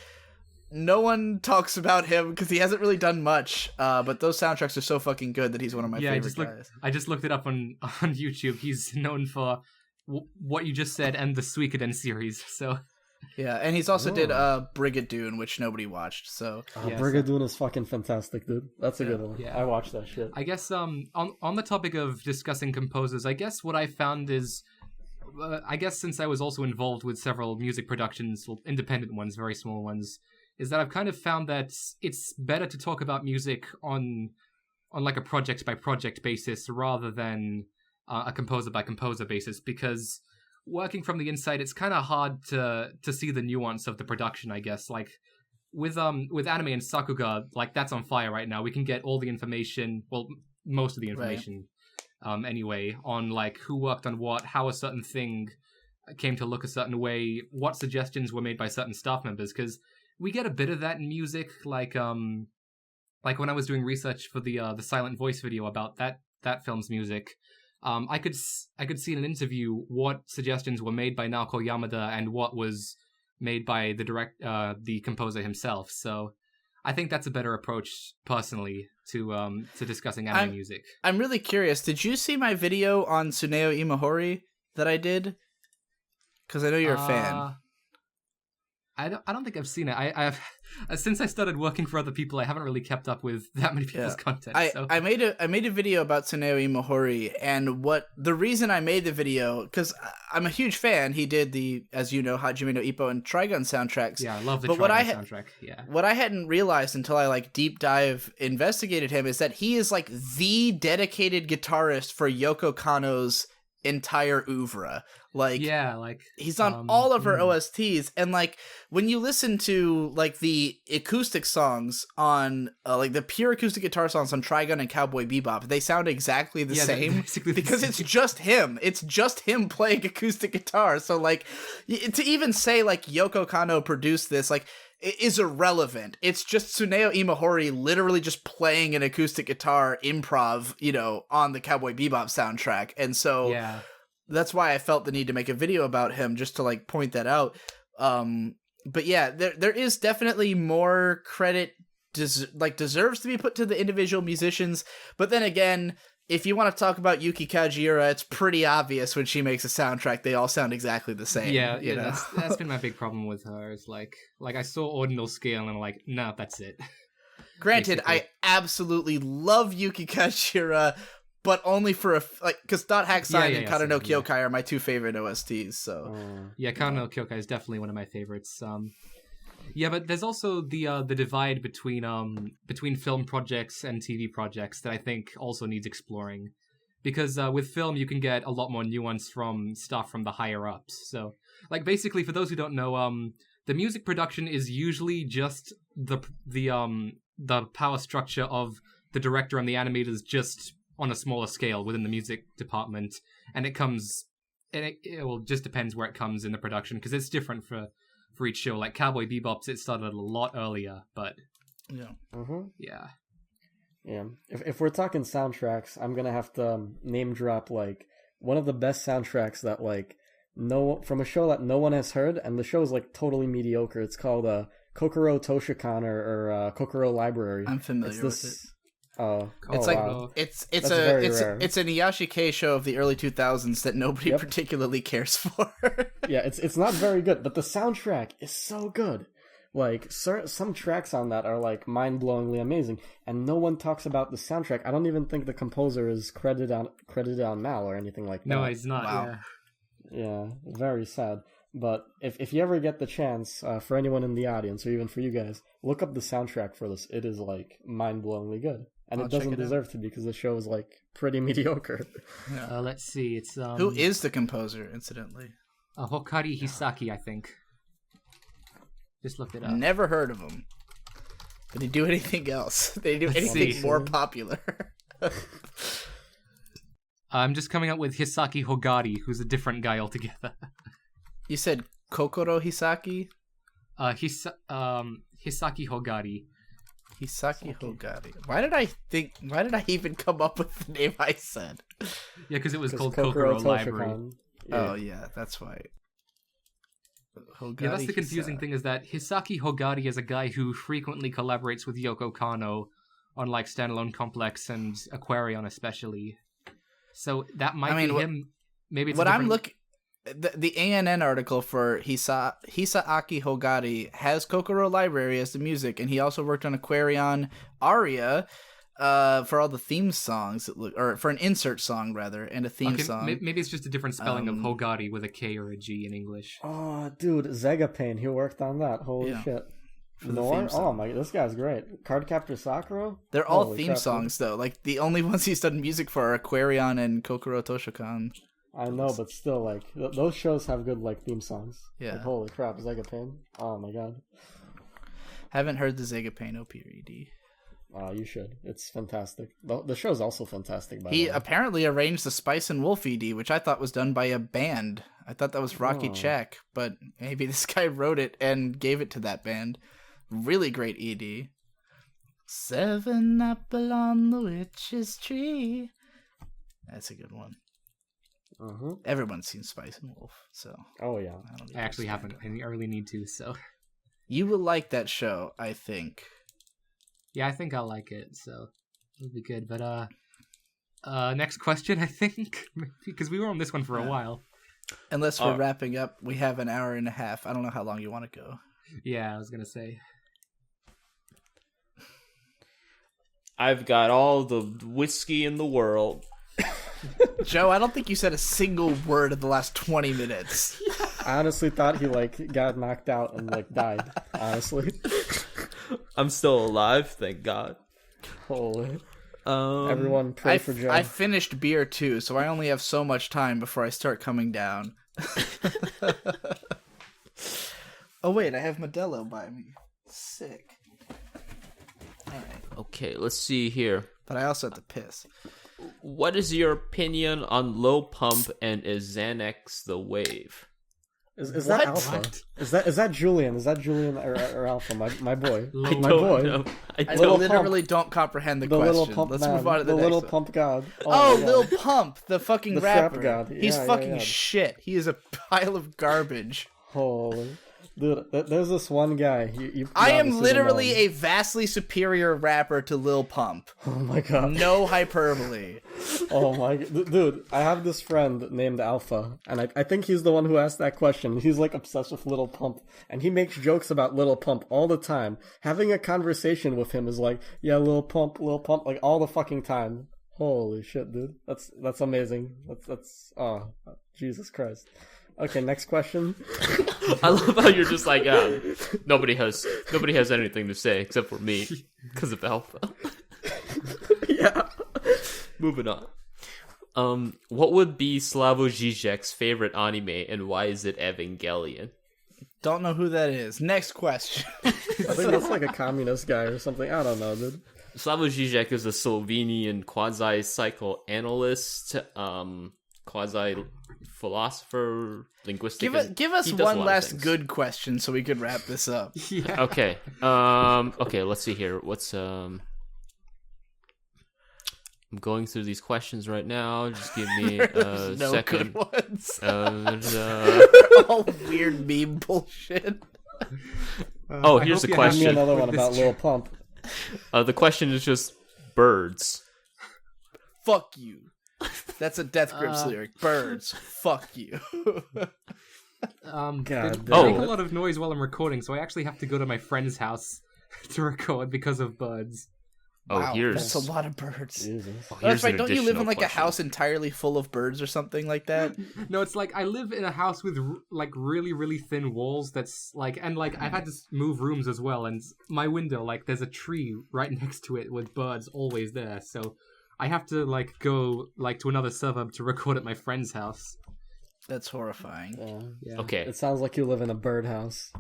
No one talks about him because he hasn't really done much, but those soundtracks are so fucking good that he's one of my favorite guys. I just looked it up on YouTube. He's known for what you just said and the Suikoden series. So yeah, and he's also did Brigadoon, which nobody watched. So Brigadoon is fucking fantastic, dude. That's a good one. Yeah. I watched that shit. I guess on the topic of discussing composers, I guess what I found is. I guess since I was also involved with several music productions, independent ones, very small ones, is that I've kind of found that it's better to talk about music on like a project by project basis rather than a composer by composer basis, because working from the inside, it's kind of hard to see the nuance of the production, I guess. Like with anime and Sakuga, like that's on fire right now. We can get all the information, well, most of the information anyway, on like who worked on what, how a certain thing came to look a certain way, what suggestions were made by certain staff members, because we get a bit of that in music, like when I was doing research for the Silent Voice video about that film's music, I could see in an interview what suggestions were made by Naoko Yamada and what was made by the composer himself. So I think that's a better approach, personally, to discussing anime music. I'm really curious. Did you see my video on Tsuneo Imahori that I did? Because I know you're a fan. I don't think I've seen it. I've since I started working for other people, I haven't really kept up with that many people's content. I made a video about Tsuneo Imahori, and the reason I made the video, because I'm a huge fan. He did the, as you know, Hajime no Ippo and Trigun soundtracks. Yeah, I love the but Trigun soundtrack. Yeah. What I hadn't realized until I like deep dive investigated him is that he is like the dedicated guitarist for Yoko Kanno's entire oeuvre. Like, yeah, like he's on all of her OSTs, and like when you listen to like the acoustic songs on like the pure acoustic guitar songs on Trigun and Cowboy Bebop, they sound exactly the same because it's just him. It's just him playing acoustic guitar. So like to even say like Yoko Kanno produced this, like, is irrelevant. It's just Tsuneo Imahori literally just playing an acoustic guitar improv, you know, on the Cowboy Bebop soundtrack. And so that's why I felt the need to make a video about him, just to like point that out. But yeah, there is definitely more credit deserves to be put to the individual musicians. But then again, if you want to talk about Yuki Kajiura, it's pretty obvious when she makes a soundtrack, they all sound exactly the same. Yeah, you know? that's been my big problem with her. Is like I saw Ordinal Scale and I'm like, no, that's it. Granted, basically. I absolutely love Yuki Kajiura, but only for because Dot Hack Sign and Kara no Kyokai are my two favorite OSTs. So Kara no Kyokai is definitely one of my favorites. Yeah, but there's also the divide between film projects and TV projects that I think also needs exploring, because with film you can get a lot more nuance from stuff from the higher ups. So, like, basically, for those who don't know, the music production is usually just the power structure of the director and the animators, just on a smaller scale within the music department, and it just depends where it comes in the production, because it's different for each show. Like Cowboy Bebop's, it started a lot earlier, but yeah. If we're talking soundtracks, I'm gonna have to name drop like one of the best soundtracks that like from a show that no one has heard, and the show is like totally mediocre. It's called Kokoro Toshikan or Kokoro Library. I'm familiar with it. It's it's an Iyashikei show of the early 2000s that nobody particularly cares for. Yeah, it's not very good, but the soundtrack is so good. Like, some tracks on that are like mind-blowingly amazing, and no one talks about the soundtrack. I don't even think the composer is credited on Mal or anything like that. No, he's not. Wow. Yeah, very sad. But if you ever get the chance, for anyone in the audience or even for you guys, look up the soundtrack for this. It is like mind-blowingly good. And it doesn't deserve to be, because the show is like pretty mediocre. Yeah. Let's see. It's who is the composer, incidentally? Hokari Hisaki, I think. Just looked it up. Never heard of him. Did he do anything else? Did he do anything more popular? I'm just coming up with Hisaki Hogari, who's a different guy altogether. You said Kokoro Hisaki? Hisaki Hogari. Hisaki Hogari. Why did I even come up with the name I said? Yeah, because it was called Kokoro Library. Oh, yeah, that's why. Hogari, yeah, that's the confusing thing, is that Hisaki Hogari is a guy who frequently collaborates with Yoko Kanno on like Standalone Complex and Aquarion especially. So that might be him. Maybe it's what I'm looking. The ANN article for Hisaaki Hogari has Kokoro Library as the music, and he also worked on Aquarion Aria for all the theme songs, or for an insert song rather, and a theme song. Maybe it's just a different spelling of Hogari with a K or a G in English. Oh, dude, Zegapane, he worked on that. Holy shit. Nor? Oh my, this guy's great. Cardcaptor Sakura? They're all theme songs though. Like, the only ones he's done music for are Aquarion and Kokoro Toshikan. I know, but still, like, those shows have good, like, theme songs. Yeah. Like, holy crap, Zegapane. Oh my god. Haven't heard the Zegapane OP or ED. Oh, you should. It's fantastic. The show's also fantastic, by the way. He apparently arranged the Spice and Wolf ED, which I thought was done by a band. I thought that was Rocky Check, but maybe this guy wrote it and gave it to that band. Really great ED. 7 apple on the witch's tree. That's a good one. Everyone's seen Spice and Wolf, so. Oh yeah. I actually haven't. I really need to, so. You will like that show, I think. Yeah, I think I'll like it, so it'll be good. But next question, I think, because we were on this one for a while. Unless we're wrapping up, we have an hour and a half. I don't know how long you want to go. Yeah, I was gonna say. I've got all the whiskey in the world. Joe, I don't think you said a single word in the last 20 minutes. I honestly thought he like got knocked out and like died. Honestly. I'm still alive, thank God. Holy. Everyone pray for Joe. I finished beer too, so I only have so much time before I start coming down. Oh wait, I have Modelo by me. Sick. Alright. Okay, let's see here. But I also have to piss. What is your opinion on low pump and is Xanax the wave? Is that Alpha? What? Is that Julian? Is that Julian or Alpha? My boy. I My don't boy. know. I I don't. literally don't comprehend the The question. little pump Let's man. move on to the, the next little one. pump god. Oh, my God. Lil Pump, the fucking The strap rapper. god. He's Yeah, fucking yeah. shit. He is a pile of garbage. Holy. Dude, there's this one guy. You I am obviously literally don't a vastly superior rapper to Lil Pump. know him. Oh my god. No hyperbole. Oh my dude, I have this friend named Alpha, and I think he's the one who asked that question. He's like obsessed with Little Pump, and he makes jokes about Little Pump all the time. Having a conversation with him is like, yeah, Little Pump, like all the fucking time. Holy shit, dude. That's amazing. That's oh, Jesus Christ. Okay, next question. I love how you're just like, nobody has anything to say except for me because of Alpha. Yeah. Moving on. What would be Slavoj Žižek's favorite anime and why is it Evangelion? Don't know who that is. Next question. I think that's like a communist guy or something. I don't know, dude. Slavoj Žižek is a Slovenian quasi-psychoanalyst, quasi-philosopher, linguistic. Give us he does a one lot of last things. good question so we could wrap this up. Yeah. Okay. Okay, let's see here. What's I'm going through these questions right now. Just give me a There's no second. good ones. All weird meme bullshit. Oh, I here's hope the you have Give me question. another with one this about Lil Pump. The question is just birds. Fuck you. That's a Death Grips lyric. Birds. Fuck you. God they damn make a it. lot of noise while I'm recording, so I actually have to go to my friend's house to record because of birds. Oh, Wow, here's that's a lot of birds. Jesus. oh, Oh, here's that's right. an Don't you live additional in like question. a house entirely full of birds or something like that? No, it's like I live in a house with like really, really thin walls. That's like, and like I've had to move rooms as well. And my window, like, there's a tree right next to it with birds always there. So I have to like go like to another suburb to record at my friend's house. That's horrifying. Yeah. Yeah. Okay. It sounds like you live in a birdhouse.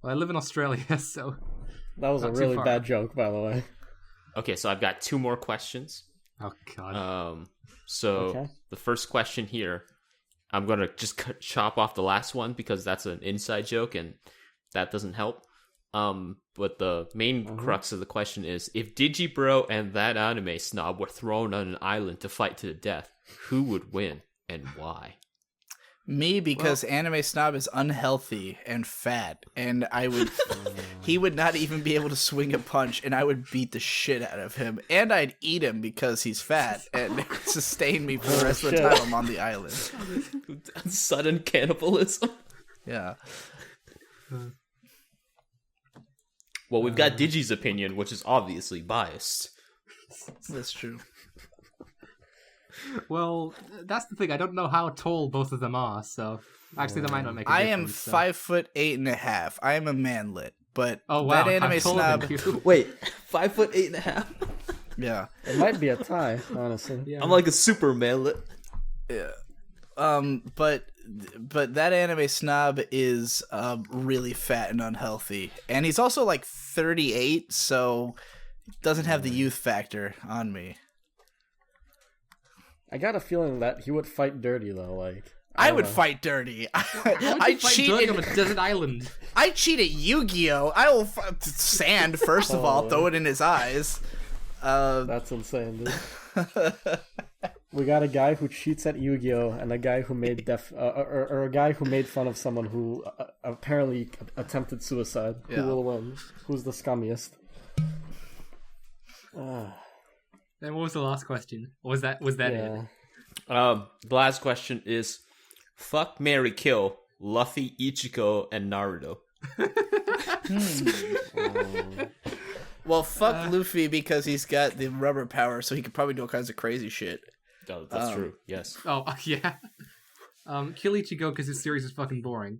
Well, I live in Australia, so That was Not a too really far. bad joke, by the way. Okay, so I've got two more questions. oh god. So Okay. the first question here, I'm gonna just chop off the last one because that's an inside joke and that doesn't help. But the main crux of the question is: if Digibro and that anime snob were thrown on an island to fight to the death, who would win and why? Me, because Anime Snob is unhealthy and fat, and I would he would not even be able to swing a punch, and I would beat the shit out of him, and I'd eat him because he's fat, and it would sustain me for the rest of the shit. time I'm on the island. Sudden cannibalism. Yeah. Well, we've got Digi's opinion, which is obviously biased. That's true. Well, that's the thing. I don't know how tall both of them are, so actually that might not make a I difference. am so. 5'8.5". I am a manlet, but Oh wow, that Anime I'm taller Snob. than you. Wait, 5'8.5"? Yeah. It might be a tie, honestly. Yeah. I'm like a super manlet. Yeah. But that Anime Snob is really fat and unhealthy, and he's also like 38, so doesn't have the youth factor on me. I got a feeling that he would fight dirty, though. Like I don't would know. fight dirty. How would I you fight cheat. dirty on a desert island. I cheat at Yu-Gi-Oh. I will sand first of all, Oh. throw it in his eyes. That's insane, dude. We got a guy who cheats at Yu-Gi-Oh, and a guy who made or a guy who made fun of someone who apparently attempted suicide. Yeah. Who will win? Who's the scummiest? Then what was the last question? Or was that it? Yeah. The last question is: fuck, marry, kill Luffy, Ichigo, and Naruto. Well, fuck Luffy because he's got the rubber power, so he could probably do all kinds of crazy shit. Oh, that's true. Yes. Oh, yeah. Kill Ichigo because his series is fucking boring.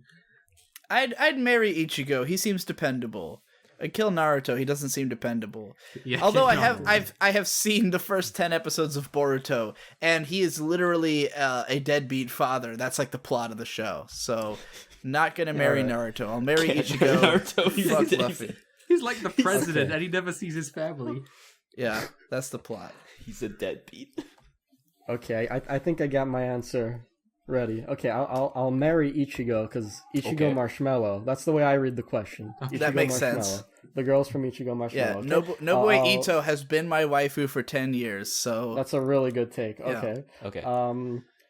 I'd marry Ichigo. He seems dependable. I'd kill Naruto. He doesn't seem dependable. Yeah, Although no. I have seen the first 10 episodes of Boruto, and he is literally a deadbeat father. That's like the plot of the show. So, not gonna marry Naruto. I'll marry Ichigo. Naruto, he's Fuck dead. Luffy. He's like the president, and he never sees his family. Yeah, that's the plot. He's a deadbeat. Okay, I think I got my answer ready. Okay, I'll marry Ichigo because Ichigo Marshmallow. That's the way I read the question. Ichigo That makes Marshmallow. sense. The girls from Ichigo Marshmallow. Yeah, Okay? Nobuo Ito has been my waifu for 10 years, so... That's a really good take. Yeah. Okay. Okay.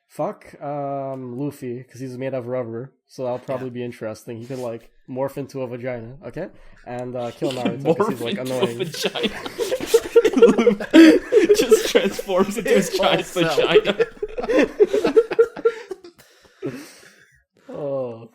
Fuck Luffy because he's made of rubber, so that'll probably be interesting. He could like morph into a vagina. Okay, and kill Naruto because he's like annoying. Just transforms into his giant vagina. Oh.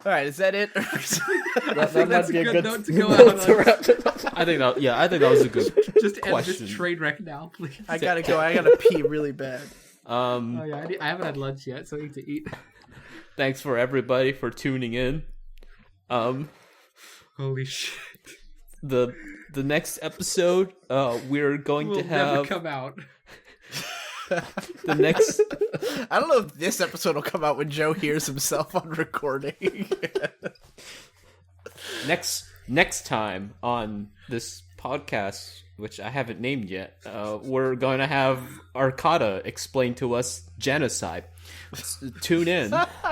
Alright, is that it? That That's might be a a good good note to go out to on. wrap it up. I think that was a good Just end question. this train wreck now, please. I gotta go. I gotta pee really bad. Oh yeah, I haven't had lunch yet, so I need to eat. Thanks for everybody for tuning in. Holy shit! The next episode, we're going Will to never have come out. the next. I don't know if this episode will come out when Joe hears himself on recording. Next time on this podcast, which I haven't named yet, we're going to have Arcata explain to us genocide. Tune in. I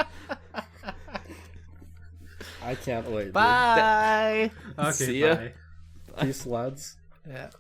can't wait. Bye. Okay, See ya. bye. Peace, lads. Yeah.